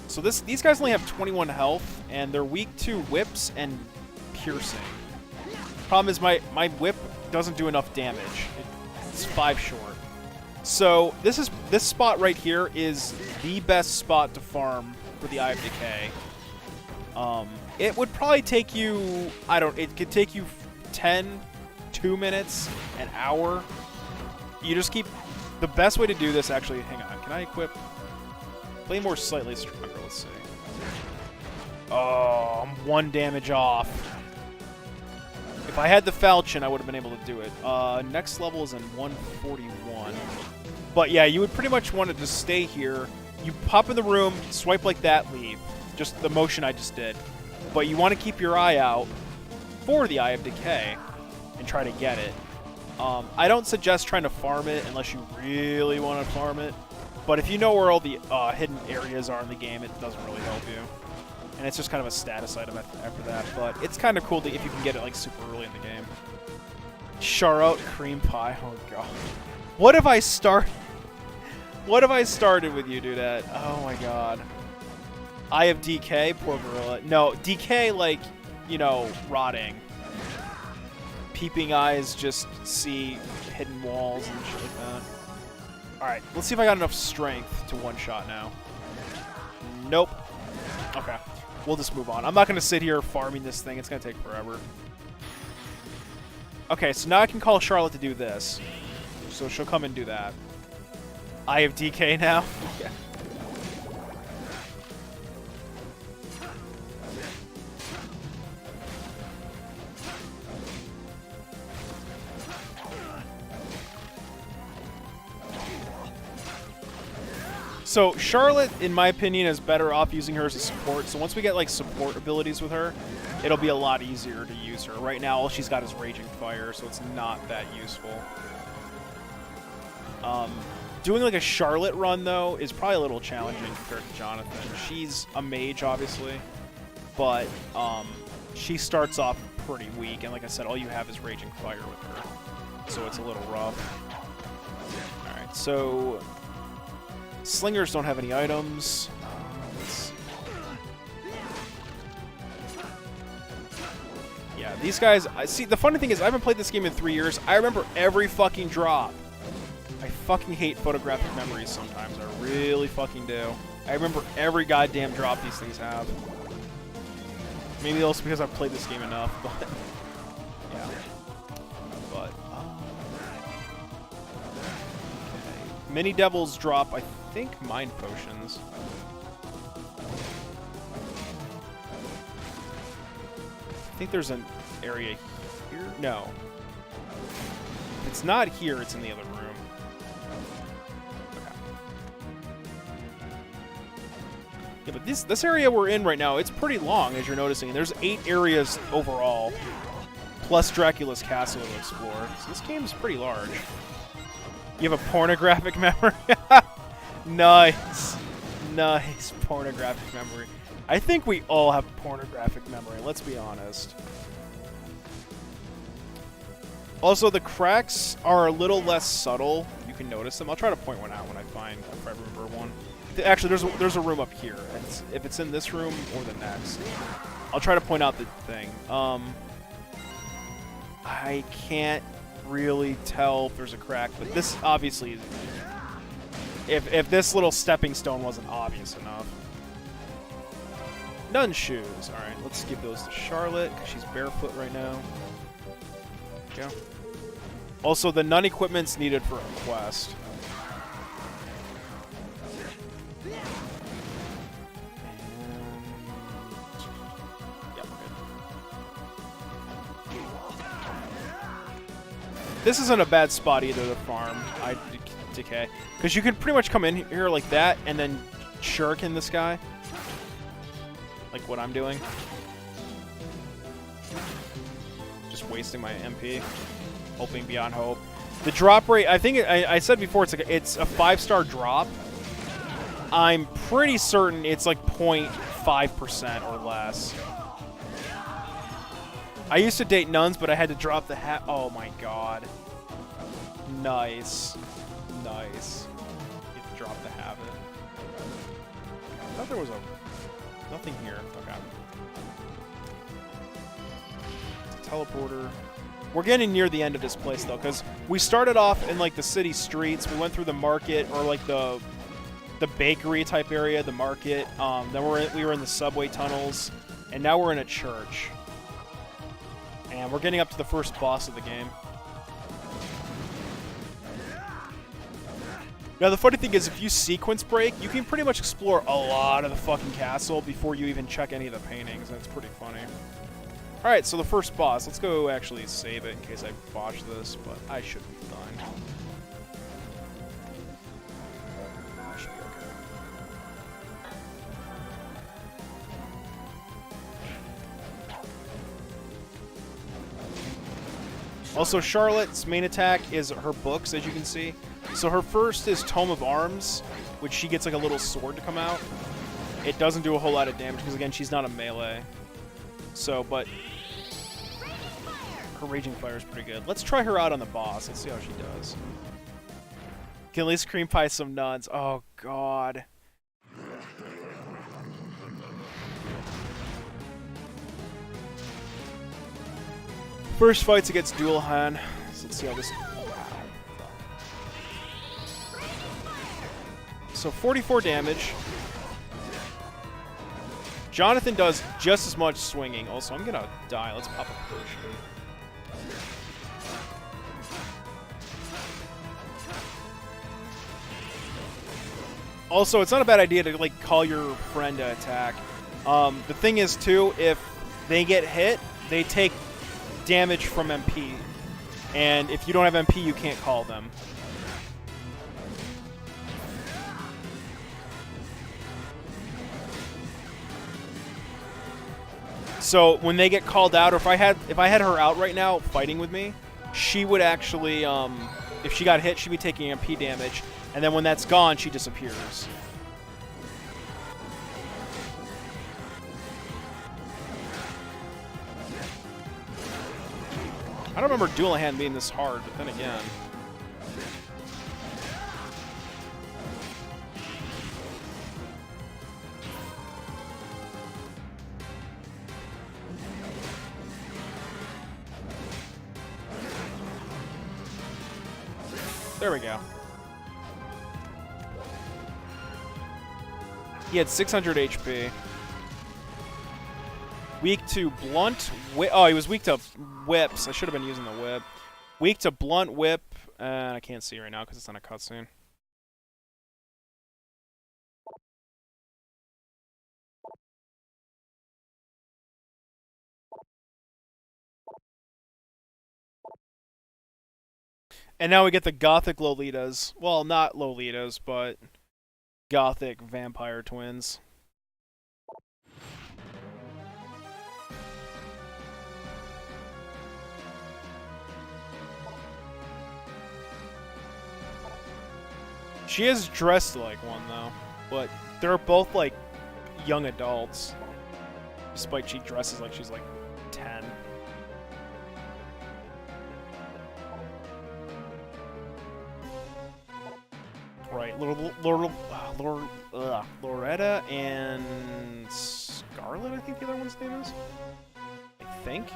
So these guys only have 21 health, and they're weak to whips and piercing. Problem is my whip doesn't do enough damage. It's 5 short. So this spot right here is the best spot to farm for the Eye of Decay. It would probably take you, it could take you 10, 2 minutes, an hour. You just keep, the best way to do this actually, hang on, can I equip? Play more slightly stronger, let's see. Oh, I'm 1 damage off. If I had the falchion, I would have been able to do it. Next level is in 141. But yeah, you would pretty much want to just stay here. You pop in the room, swipe like that, leave. Just the motion I just did. But you want to keep your eye out for the Eye of Decay and try to get it. I don't suggest trying to farm it unless you really want to farm it. But if you know where all the hidden areas are in the game, it doesn't really help you. And it's just kind of a status item after that. But it's kind of cool if you can get it like super early in the game. Charlotte cream pie. Oh god. What if I started with you, Dudette? Oh my god. Eye of DK, poor gorilla. No, DK like, you know, rotting. Peeping eyes just see hidden walls and shit like that. Alright, let's see if I got enough strength to one-shot now. Nope. Okay. We'll just move on. I'm not going to sit here farming this thing. It's going to take forever. Okay, so now I can call Charlotte to do this. So she'll come and do that. I have DK now. Yeah. So Charlotte, in my opinion, is better off using her as a support. So once we get like support abilities with her, it'll be a lot easier to use her. Right now, all she's got is Raging Fire, so it's not that useful. Doing like a Charlotte run, though, is probably a little challenging compared to Jonathan. She's a mage, obviously, but she starts off pretty weak. And like I said, all you have is Raging Fire with her, so it's a little rough. All right, so slingers don't have any items. Yeah, these guys, see, the funny thing is I haven't played this game in 3 years. I remember every fucking drop. I fucking hate photographic memories sometimes. I really fucking do. I remember every goddamn drop these things have. Maybe also because I've played this game enough, but Yeah. But, okay. Mini devils drop, I think, mind potions. I think there's an area here. No. If it's not here, it's in the other room. Okay. Yeah, but this area we're in right now, it's pretty long, as you're noticing. There's 8 areas overall, plus Dracula's castle to explore. So this game is pretty large. You have a pornographic memory? Nice. Nice pornographic memory. I think we all have pornographic memory, let's be honest. Also, the cracks are a little less subtle. You can notice them. I'll try to point one out when I remember one. Actually, there's a room up here. If it's in this room or the next. I'll try to point out the thing. I can't really tell if there's a crack, but this obviously... If this little stepping stone wasn't obvious enough. Nun shoes. Alright, let's give those to Charlotte, because she's barefoot right now. There we go. Also, the nun equipment's needed for a quest. And... yeah, we're good. This isn't a bad spot either to farm. Decay. Because you can pretty much come in here like that, and then shuriken this guy. Like what I'm doing. Just wasting my MP. Hoping beyond hope. The drop rate, I think I said before, it's a 5-star drop. I'm pretty certain it's like 0.5% or less. I used to date nuns, but I had to drop the hat. Oh my god. Nice. Nice. You have to drop the habit. I thought there was nothing here. Okay. It's a teleporter. We're getting near the end of this place though, because we started off in like the city streets. We went through the market, or like the bakery type area, the market. Then we were in the subway tunnels, and now we're in a church. And we're getting up to the first boss of the game. Now, the funny thing is, if you sequence break, you can pretty much explore a lot of the fucking castle before you even check any of the paintings, and it's pretty funny. Alright, so the first boss. Let's go actually save it in case I botch this, but I should be fine. I should be okay. Also, Charlotte's main attack is her books, as you can see. So her first is Tome of Arms, which she gets like a little sword to come out. It doesn't do a whole lot of damage because, again, she's not a melee. So, but her Raging Fire is pretty good. Let's try her out on the boss. Let's see how she does. Can at least cream pie some nuns. Oh, God. First fight's against Dualhan. So let's see how this... So 44 damage. Jonathan does just as much swinging. Also, I'm gonna die. Let's pop a potion. Also, it's not a bad idea to like call your friend to attack. The thing is too, if they get hit, they take damage from MP. And if you don't have MP, you can't call them. So when they get called out, or if I had her out right now fighting with me, she would actually, if she got hit, she'd be taking MP damage, and then when that's gone, she disappears. I don't remember Dualhan being this hard, but then again. There we go. He had 600 HP. Weak to blunt whip. Oh, he was weak to whips. I should have been using the whip. Weak to blunt whip. I can't see right now because it's on a cutscene. And now we get the gothic Lolitas. Well, not Lolitas, but gothic vampire twins. She is dressed like one, though. But they're both, like, young adults. Despite she dresses like she's, like, 10. Right, Loretta and Scarlet, I think the other one's name is? I think?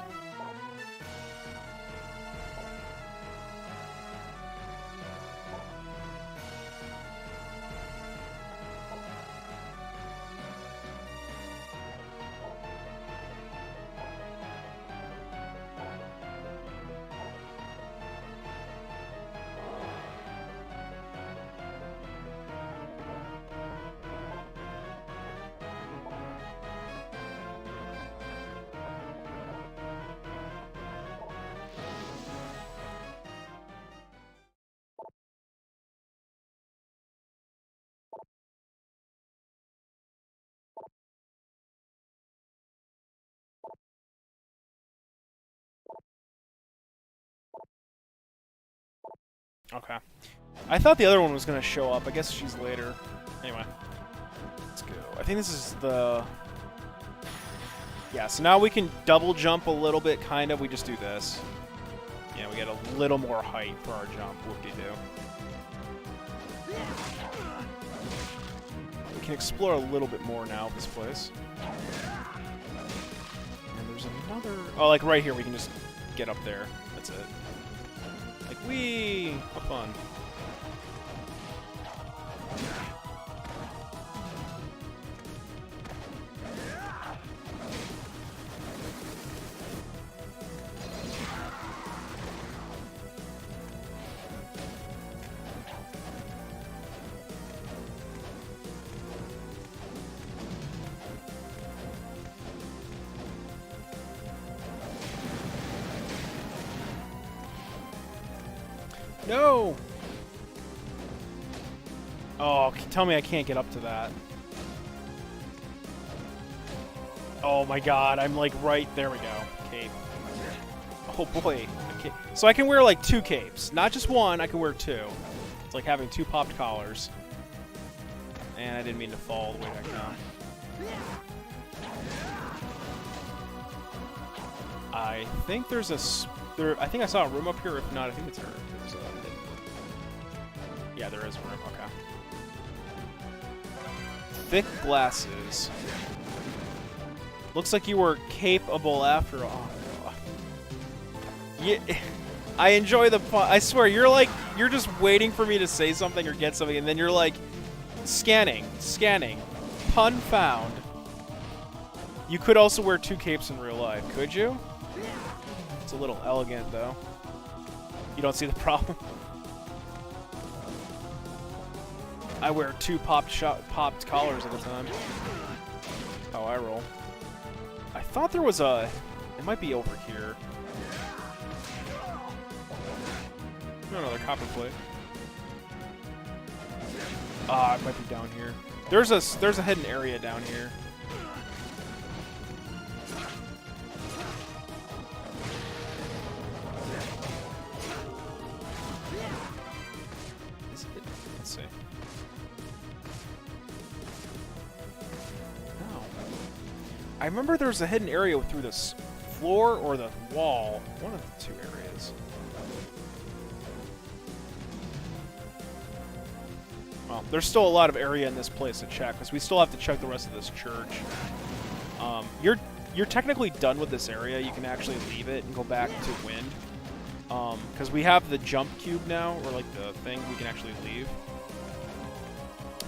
Okay. I thought the other one was gonna show up. I guess she's later. Anyway. Let's go. I think this is the... Yeah, so now we can double jump a little bit, kind of. We just do this. Yeah, we get a little more height for our jump. Whoop-de-doo. We can explore a little bit more now of this place. And there's another... Oh, like right here, we can just get up there. That's it. Like, wee! Have fun. No! Oh, tell me I can't get up to that. Oh my god, I'm like right... There we go. Cape. Oh boy. Okay. So I can wear like 2 capes. Not just one, I can wear 2. It's like having 2 popped collars. And I didn't mean to fall all the way back down. I think there's a... I think I saw a room up here. If not, I think it's her. There's a... Yeah, there is a room. Okay. Thick glasses. Looks like you were capable after all. Yeah, I enjoy the fun. I swear, you're just waiting for me to say something or get something, and then you're like, scanning. Pun found. You could also wear 2 capes in real life, could you? It's a little elegant, though. You don't see the problem? I wear 2 popped collars at a time. How I roll. I thought there was a... It might be over here. No, another copper plate. Ah, it might be down here. There's a hidden area down here. Is it? Let's see. No. I remember there was a hidden area through this floor or the wall. One of the 2 areas. Well, there's still a lot of area in this place to check, because we still have to check the rest of this church. You're technically done with this area. You can actually leave it and go back to Wind. Because we have the jump cube now, or like the thing we can actually leave.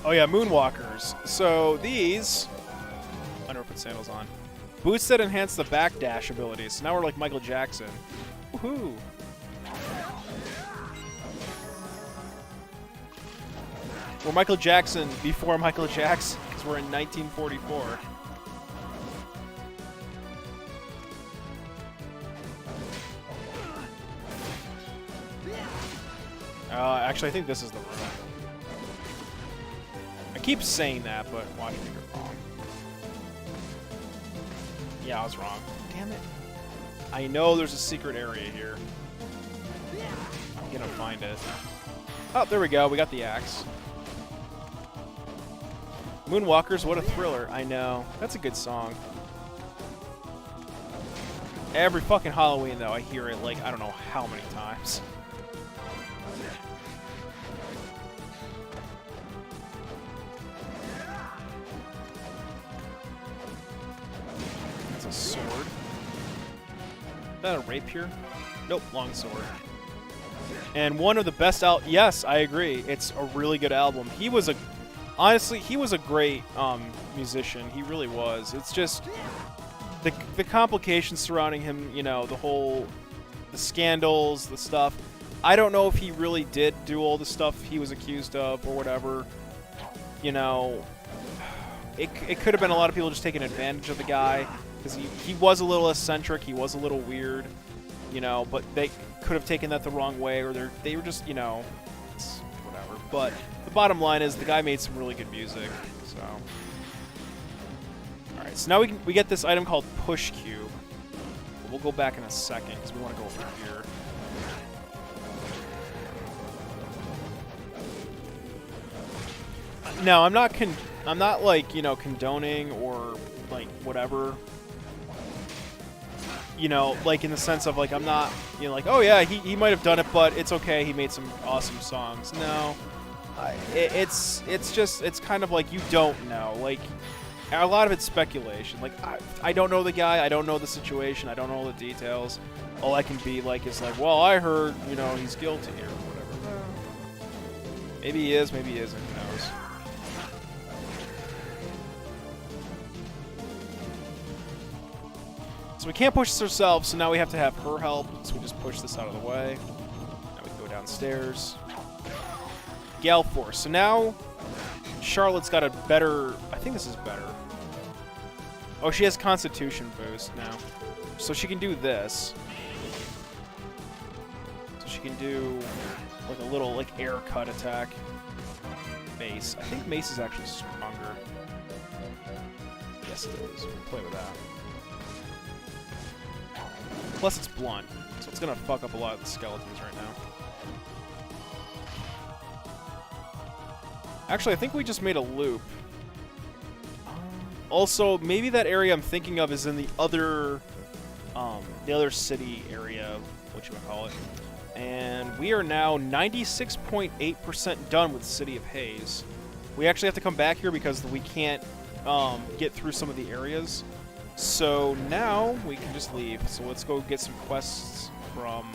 Oh yeah, Moonwalkers. So these... I never put sandals on. Boosts that enhance the backdash abilities. So now we're like Michael Jackson. Woohoo! We're Michael Jackson before Michael Jackson, because we're in 1944. Actually, I think this is the room. I keep saying that, but watch me get wrong. Yeah, I was wrong. Damn it. I know there's a secret area here. I'm gonna find it. Oh, there we go. We got the axe. Moonwalkers, what a thriller. I know. That's a good song. Every fucking Halloween, though, I hear it, like, I don't know how many times. That's a sword. Is that a rapier? Nope, long sword. And one of the best yes, I agree. It's a really good album. He was a honestly, he was a great musician. He really was. It's just the complications surrounding him, you know, the scandals, the stuff. I don't know if he really did do all the stuff he was accused of or whatever. You know, it could have been a lot of people just taking advantage of the guy because he was a little eccentric. He was a little weird, you know, but they could have taken that the wrong way, or they were just, you know, it's whatever. But the bottom line is the guy made some really good music. So, all right, so now we get this item called Push Cube. We'll go back in a second because we want to go over here. No, I'm not like, you know, condoning or like whatever. You know, like in the sense of like I'm not, you know, like, oh yeah, he might have done it, but it's okay. He made some awesome songs. No, it's kind of like you don't know. Like a lot of it's speculation. Like I don't know the guy. I don't know the situation. I don't know the details. All I can be like is like, well, I heard, you know, he's guilty or whatever. Maybe he is. Maybe he isn't. Who knows? So we can't push this ourselves, so now we have to have her help. So we just push this out of the way. Now we can go downstairs. Gale Force. So now Charlotte's got a better... I think this is better. Oh, she has Constitution boost now. So she can do this. So she can do like a little like air cut attack. Mace. I think Mace is actually stronger. Yes, it is. We'll play with that. Plus it's blunt, so it's gonna fuck up a lot of the skeletons right now. Actually, I think we just made a loop. Also, maybe that area I'm thinking of is in the other city area, whatchamacallit. And we are now 96.8% done with City of Haze. We actually have to come back here because we can't get through some of the areas. So now we can just leave. So let's go get some quests from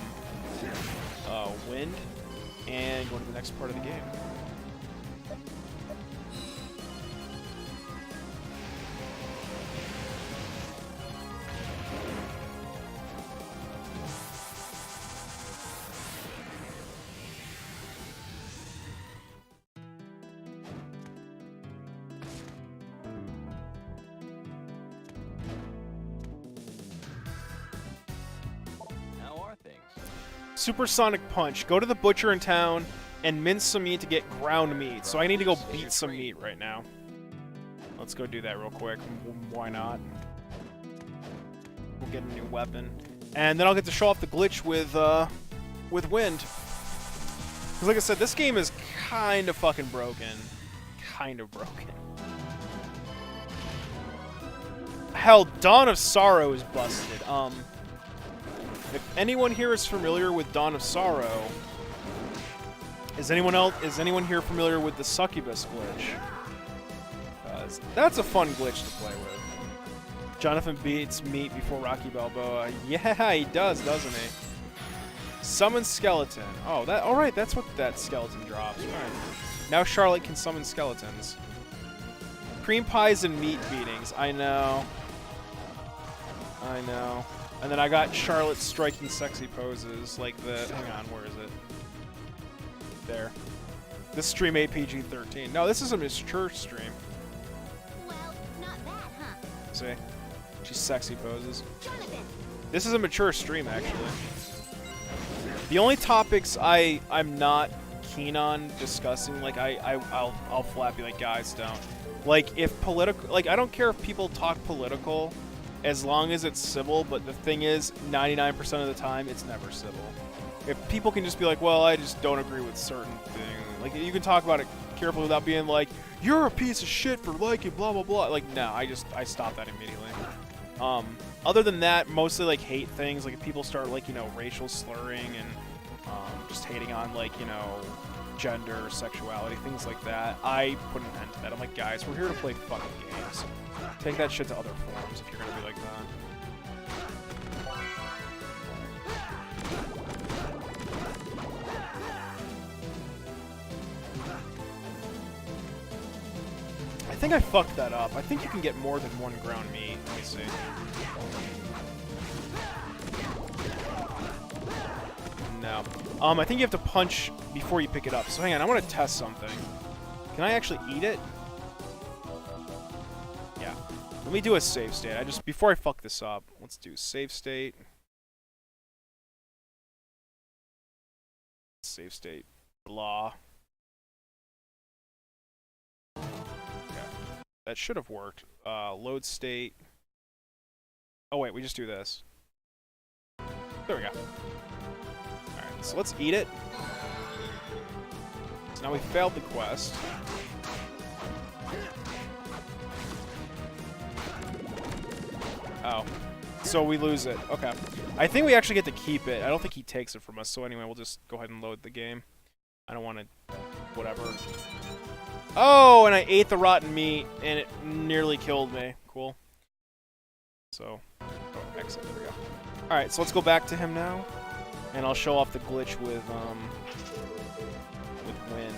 Wind and go to the next part of the game. Supersonic Punch. Go to the butcher in town and mince some meat to get ground meat. So I need to go beat some meat right now. Let's go do that real quick. Why not? We'll get a new weapon. And then I'll get to show off the glitch with Wind. Because like I said, this game is kind of fucking broken. Kind of broken. Hell, Dawn of Sorrow is busted. If anyone here is familiar with Dawn of Sorrow, is anyone here familiar with the Succubus glitch? That's a fun glitch to play with. Jonathan beats meat before Rocky Balboa. Yeah, he does, doesn't he? Summon skeleton. Oh, alright, that's what that skeleton drops. Right. Now Charlotte can summon skeletons. Cream pies and meat beatings. I know. I know. And then I got Charlotte striking sexy poses like the... Hang on, where is it? There. This stream APG-13. No, this is a mature stream. Well, not that, huh? See? She's sexy poses. Jonathan. This is a mature stream, actually. The only topics I'm not keen on discussing, like I'll flat be like, guys, don't. Like if political, like I don't care if people talk political, as long as it's civil. But the thing is, 99% of the time, it's never civil. If people can just be like, well, I just don't agree with certain things. Like you can talk about it carefully without being like, you're a piece of shit for liking blah blah blah. Like no, I stop that immediately. Other than that, mostly like hate things. Like if people start like, you know, racial slurring and just hating on like, you know, gender, sexuality, things like that, I put an end to that. I'm like, guys, we're here to play fucking games. Take that shit to other forums if you're gonna be like that. I think I fucked that up. I think you can get more than one ground meat. Let me see. No. I think you have to punch before you pick it up. So hang on, I want to test something. Can I actually eat it? Yeah. Let me do a save state. Before I fuck this up, let's do save state. Save state. Blah. That should have worked. Load state. Oh wait, we just do this. There we go. Alright, so let's eat it. So now we failed the quest. Oh. So we lose it. Okay. I think we actually get to keep it. I don't think he takes it from us. So anyway, we'll just go ahead and load the game. I don't want to... Whatever. Oh, and I ate the rotten meat, and it nearly killed me. Cool. So, oh, exit. There we go. Alright, so let's go back to him now, and I'll show off the glitch with wind.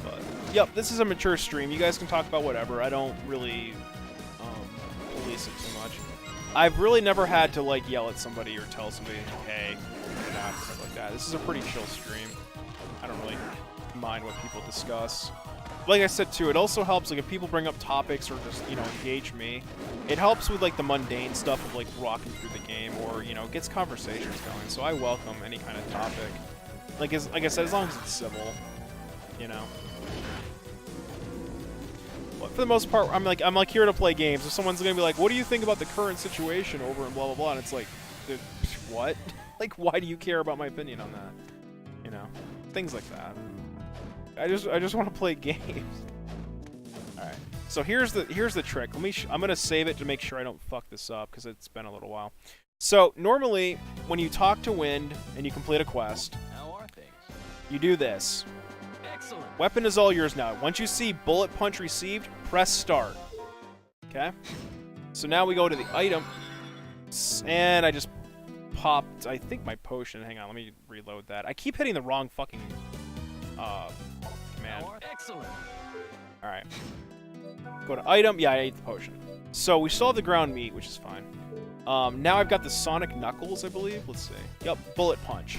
But, yep, this is a mature stream. You guys can talk about whatever. I don't really police it too much. I've really never had to, like, yell at somebody or tell somebody, hey, get out, stuff like that. This is a pretty chill stream. I don't really mind what people discuss. Like I said too, it also helps like if people bring up topics or just, you know, engage me. It helps with like the mundane stuff of like walking through the game, or, you know, gets conversations going. So I welcome any kind of topic. Like I said, as long as it's civil, you know. But for the most part, I'm like here to play games. If someone's gonna be like, what do you think about the current situation over and blah blah blah, and it's like, dude, what? Like, why do you care about my opinion on that? You know, things like that. I just want to play games. All right. So here's the trick. I'm gonna save it to make sure I don't fuck this up because it's been a little while. So normally when you talk to Wind and you complete a quest, How are things? you do this. Excellent. Weapon is all yours now. Once you see bullet punch received, press start. Okay. So now we go to the item, and I just popped, I think, my potion. Hang on, let me reload that. I keep hitting the wrong fucking command. Excellent. Alright. Go to item. Yeah, I ate the potion. So we still have the ground meat, which is fine. Now I've got the Sonic Knuckles, I believe. Let's see. Yep, bullet punch.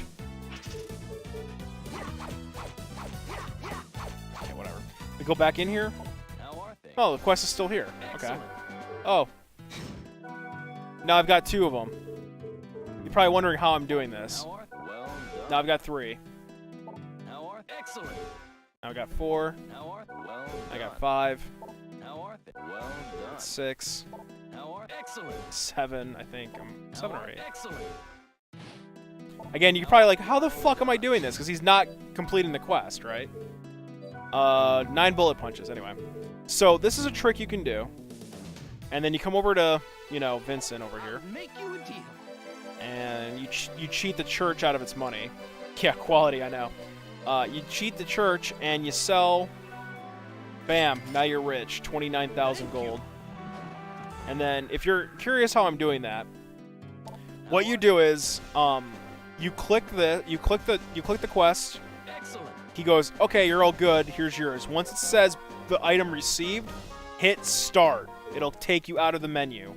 Okay, whatever. We go back in here. How are things? Oh, the quest is still here. Okay. Excellent. Oh. Now I've got 2 of them. You're probably wondering how I'm doing this. How are well done. Now I've got 3. How are excellent. Now I've got 4. How are well I got done. 5. How are well done. 6. How are excellent. 7, I think. 7 or 8. Excellent. Again, you're probably like, how the fuck am I doing this? Because he's not completing the quest, right? 9 bullet punches, anyway. So this is a trick you can do. And then you come over to, you know, Vincent over here. Make you a deal. And you cheat the church out of its money. Yeah, quality, I know. You cheat the church and you sell. Bam, now you're rich. 29,000 gold. And then, if you're curious how I'm doing that, what you do is, you click the quest. Excellent. He goes, okay, you're all good. Here's yours. Once it says the item received, hit start. it'll take you out of the menu,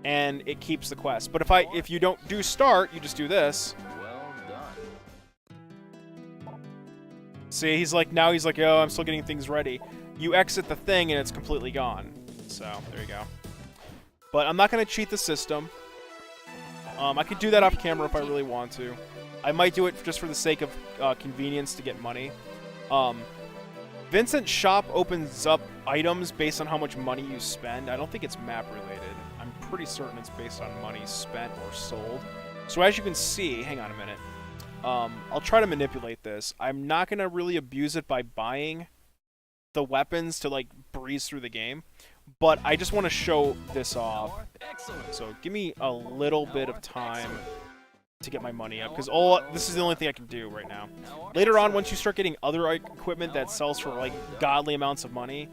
and it keeps the quest. But if you don't do start, you just do this. Well done. See, he's like, oh, I'm still getting things ready. You exit the thing, and it's completely gone. So, there you go. But I'm not going to cheat the system. I could do that off camera if I really want to. I might do it just for the sake of convenience to get money. Vincent's shop opens up items based on how much money you spend. I don't think it's map related. I'm pretty certain it's based on money spent or sold. So as you can see, hang on a minute. I'll try to manipulate this. I'm not going to really abuse it by buying the weapons to like breeze through the game. But I just want to show this off. Excellent. So give me a little bit of time to get my money up, because this is the only thing I can do right now. Later on, once you start getting other equipment that sells for like godly amounts of money,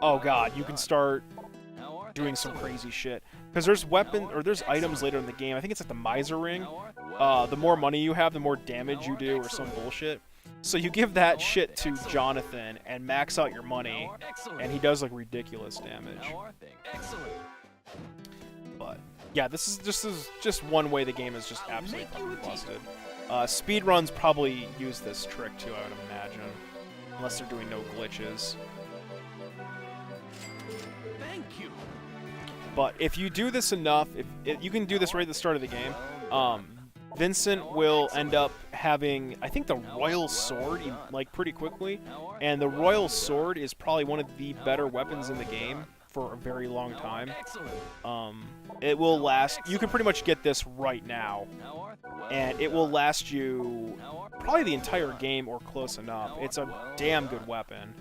oh god, you can start doing some crazy shit. Because there's items later in the game. I think it's like the miser ring. The more money you have, the more damage you do, or some bullshit. So you give that shit to Jonathan and max out your money, and he does like ridiculous damage. But yeah, this is just one way the game is just absolutely fucking busted. Speedruns probably use this trick too, I would imagine, unless they're doing no glitches. Thank you. But if you do this enough, if you can do this right at the start of the game, Vincent will end up having, I think, the Royal Sword, like, pretty quickly. And the Royal Sword is probably one of the better weapons in the game for a very long time. It will last, you can pretty much get this right now. And it will last you probably the entire game or close enough. It's a damn good weapon.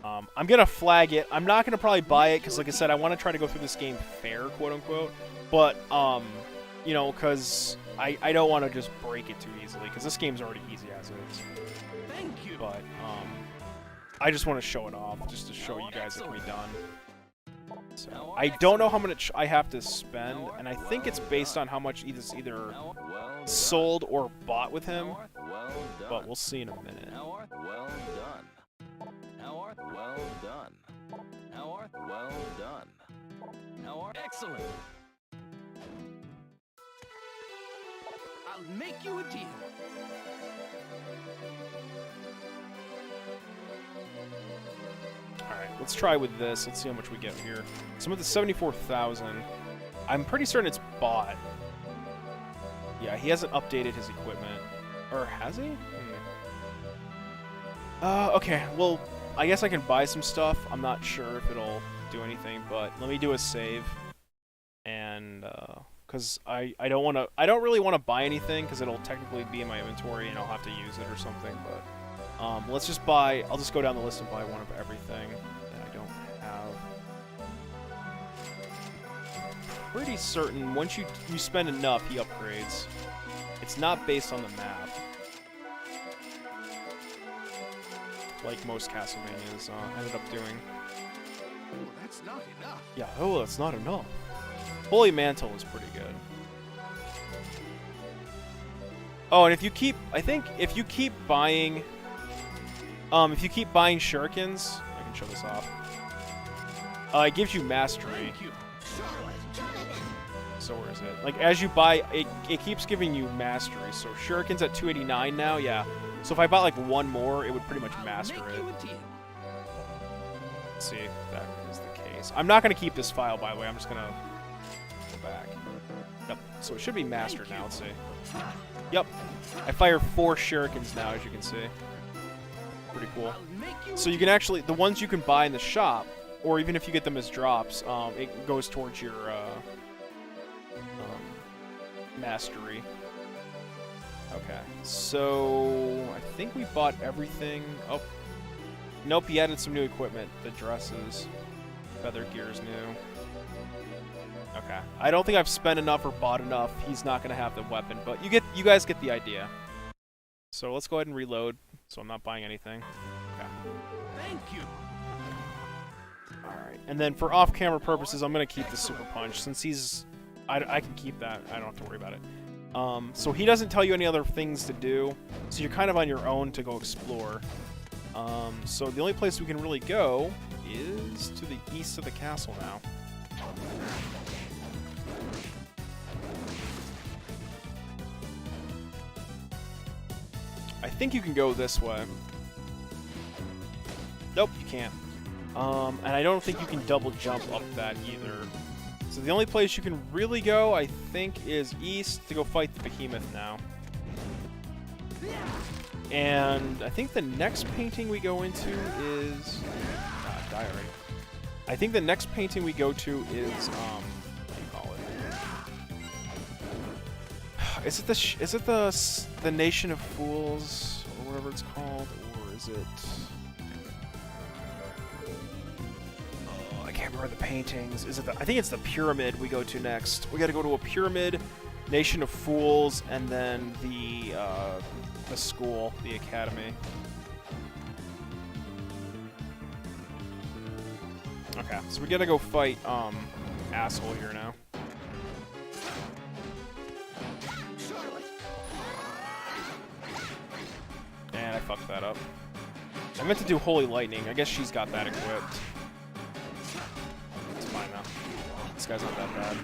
I'm going to flag it. I'm not going to probably buy it because, like I said, I want to try to go through this game fair, quote-unquote. But, you know, because I don't want to just break it too easily, because this game's already easy as is. Thank you. But, I just want to show it off, just to show you guys it can be done. So, I don't know how much I have to spend, and I think it's based on how much it's either sold or bought with him, but we'll see in a minute. Well done. Well done. Well done. Excellent. I'll make you a deal. Alright, let's try with this. Let's see how much we get here. Some of the 74,000. I'm pretty certain it's bought. Yeah, he hasn't updated his equipment. Or has he? Okay, well, I guess I can buy some stuff. I'm not sure if it'll do anything, but let me do a save. And, because I don't really want to buy anything, because it'll technically be in my inventory and I'll have to use it or something, but, let's just buy, I'll just go down the list and buy one of everything that I don't have. Pretty certain, once you spend enough, he upgrades. It's not based on the map, like most Castlevanias ended up doing. Oh, that's not enough. Yeah, oh, that's not enough. Holy Mantle is pretty good. Oh, and if you keep, I think if you keep buying shurikens, I can show this off. It gives you mastery. Thank you. So where is it? Like as you buy, it keeps giving you mastery. So shuriken's at 289 now, yeah. So if I bought like one more, it would pretty much master it. Let's see if that is the case. I'm not gonna keep this file, by the way. I'm just gonna go back. Yep. So it should be mastered now. Let's see. Yep. I fire 4 shurikens now, as you can see. Pretty cool. So you can actually, the ones you can buy in the shop, or even if you get them as drops, it goes towards your mastery. Okay, so I think we bought everything. Oh, nope, he added some new equipment. The dresses, feather gear's new. Okay, I don't think I've spent enough or bought enough. He's not gonna have the weapon, but you guys get the idea. So let's go ahead and reload. So I'm not buying anything. Okay. Thank you. All right, and then for off-camera purposes, I'm gonna keep the super punch since he's. I can keep that. I don't have to worry about it. So he doesn't tell you any other things to do, so you're kind of on your own to go explore. So the only place we can really go is to the east of the castle now. I think you can go this way. Nope, you can't. And I don't think you can double jump up that either. So the only place you can really go, I think, is east to go fight the behemoth now. And I think the next painting we go into is... die already. I think the next painting we go to is, what do you call it? Is it the Nation of Fools, or whatever it's called, or is it... I can't remember the paintings. Is it I think it's the pyramid we go to next. We gotta go to a pyramid, Nation of Fools, and then the school, the academy. Okay, so we gotta go fight, asshole here now. And I fucked that up. I meant to do Holy Lightning. I guess she's got that equipped. It's fine now. This guy's not that bad.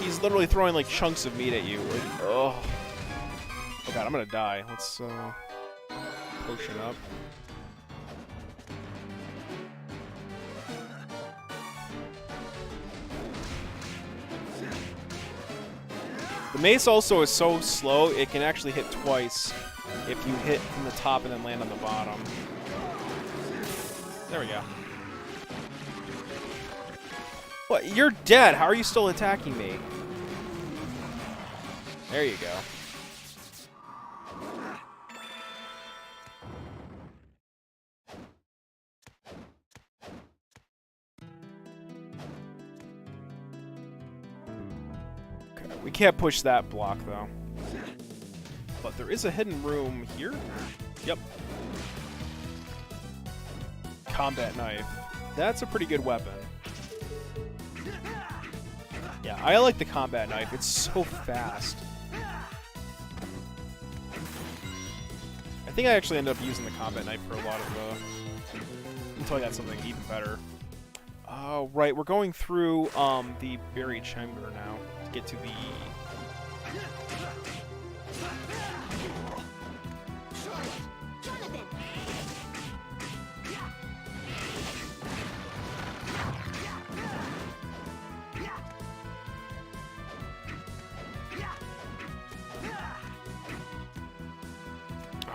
He's literally throwing like chunks of meat at you. Like, oh god, I'm gonna die. Let's potion up. The mace also is so slow, it can actually hit twice if you hit from the top and then land on the bottom. There we go. What? You're dead. How are you still attacking me? There you go. Okay, we can't push that block, though. But there is a hidden room here. Yep. Combat knife. That's a pretty good weapon. Yeah, I like the combat knife. It's so fast. I think I actually ended up using the combat knife for a lot of until I got something even better. Oh, right. We're going through the buried chamber now to get to the...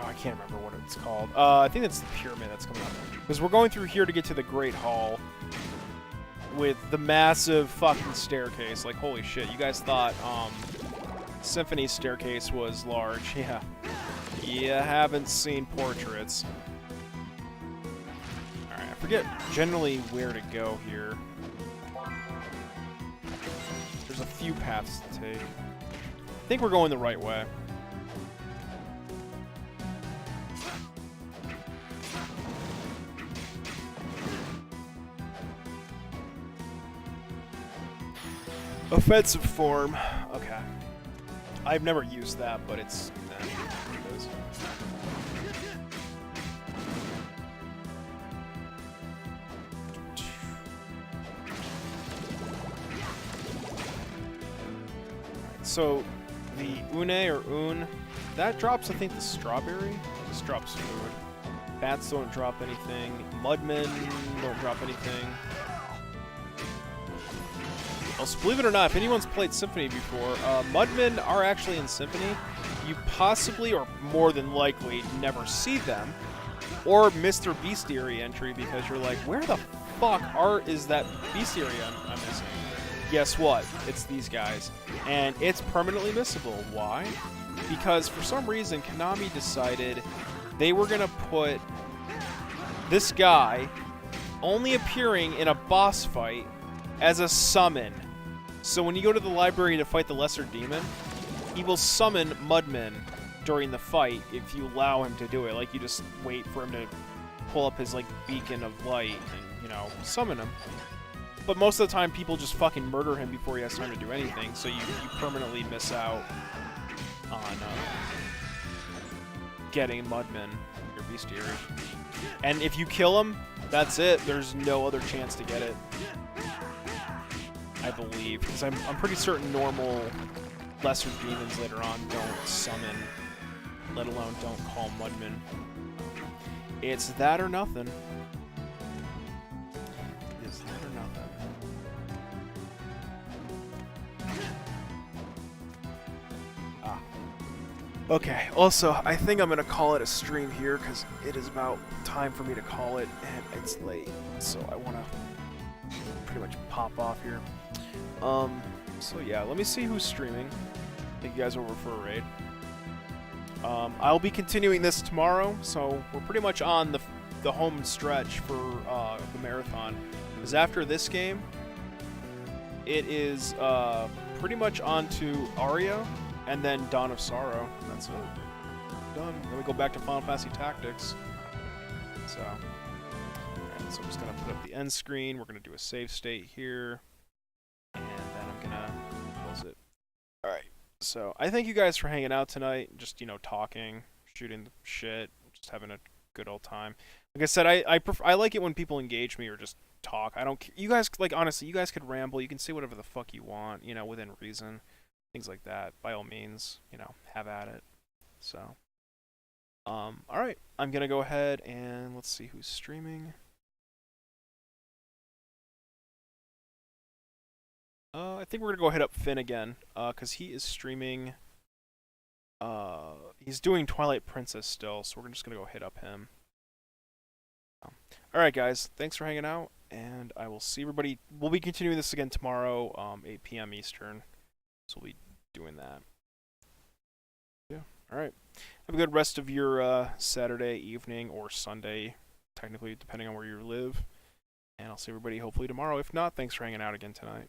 I can't remember what it's called. I think it's the pyramid that's coming up. Because we're going through here to get to the Great Hall. With the massive fucking staircase. Like, holy shit. You guys thought, Symphony's staircase was large. Yeah. You haven't seen portraits. Alright, I forget generally where to go here. There's a few paths to take. I think we're going the right way. Offensive form. Okay. I've never used that, but it's... it is. So, the une or un, that drops, I think, the strawberry. This drops food. Bats don't drop anything. Mudmen don't drop anything. Also, believe it or not, if anyone's played Symphony before, Mudmen are actually in Symphony. You possibly, or more than likely, never see them, or miss their bestiary entry because you're like, where the fuck is that bestiary I'm missing? Guess what? It's these guys. And it's permanently missable. Why? Because for some reason, Konami decided they were going to put this guy only appearing in a boss fight as a summon. So when you go to the library to fight the Lesser Demon, he will summon Mudmen during the fight if you allow him to do it. Like, you just wait for him to pull up his, like, beacon of light and, you know, summon him. But most of the time, people just fucking murder him before he has time to do anything, so you permanently miss out on getting Mudman, your bestiary. And if you kill him, that's it. There's no other chance to get it. I believe, because I'm pretty certain normal lesser demons later on don't summon, let alone don't call Mudman. It's that or nothing. It's that or nothing. Ah. Okay, also, I think I'm going to call it a stream here, because it is about time for me to call it, and it's late, so I want to pretty much pop off here. So yeah, let me see who's streaming. Thank you guys over for a raid. I'll be continuing this tomorrow, so we're pretty much on the home stretch for the marathon. Because after this game, it is pretty much on to Aria, and then Dawn of Sorrow. That's it. Done. Then we go back to Final Fantasy Tactics. So, alright, so I'm just gonna put up the end screen. We're gonna do a save state here. And then I'm gonna close it. Alright, so I thank you guys for hanging out tonight. Just, you know, talking, shooting the shit, just having a good old time. Like I said, I like it when people engage me or just talk. I don't care. You guys, like, honestly, you guys could ramble. You can say whatever the fuck you want, you know, within reason. Things like that. By all means, you know, have at it. So, alright. I'm gonna go ahead and let's see who's streaming. I think we're gonna go hit up Finn again, cause he is streaming. He's doing Twilight Princess still, so we're just gonna go hit up him. All right, guys, thanks for hanging out, and I will see everybody. We'll be continuing this again tomorrow, 8 p.m. Eastern, so we'll be doing that. Yeah. All right. Have a good rest of your Saturday evening or Sunday, technically, depending on where you live. And I'll see everybody hopefully tomorrow. If not, thanks for hanging out again tonight.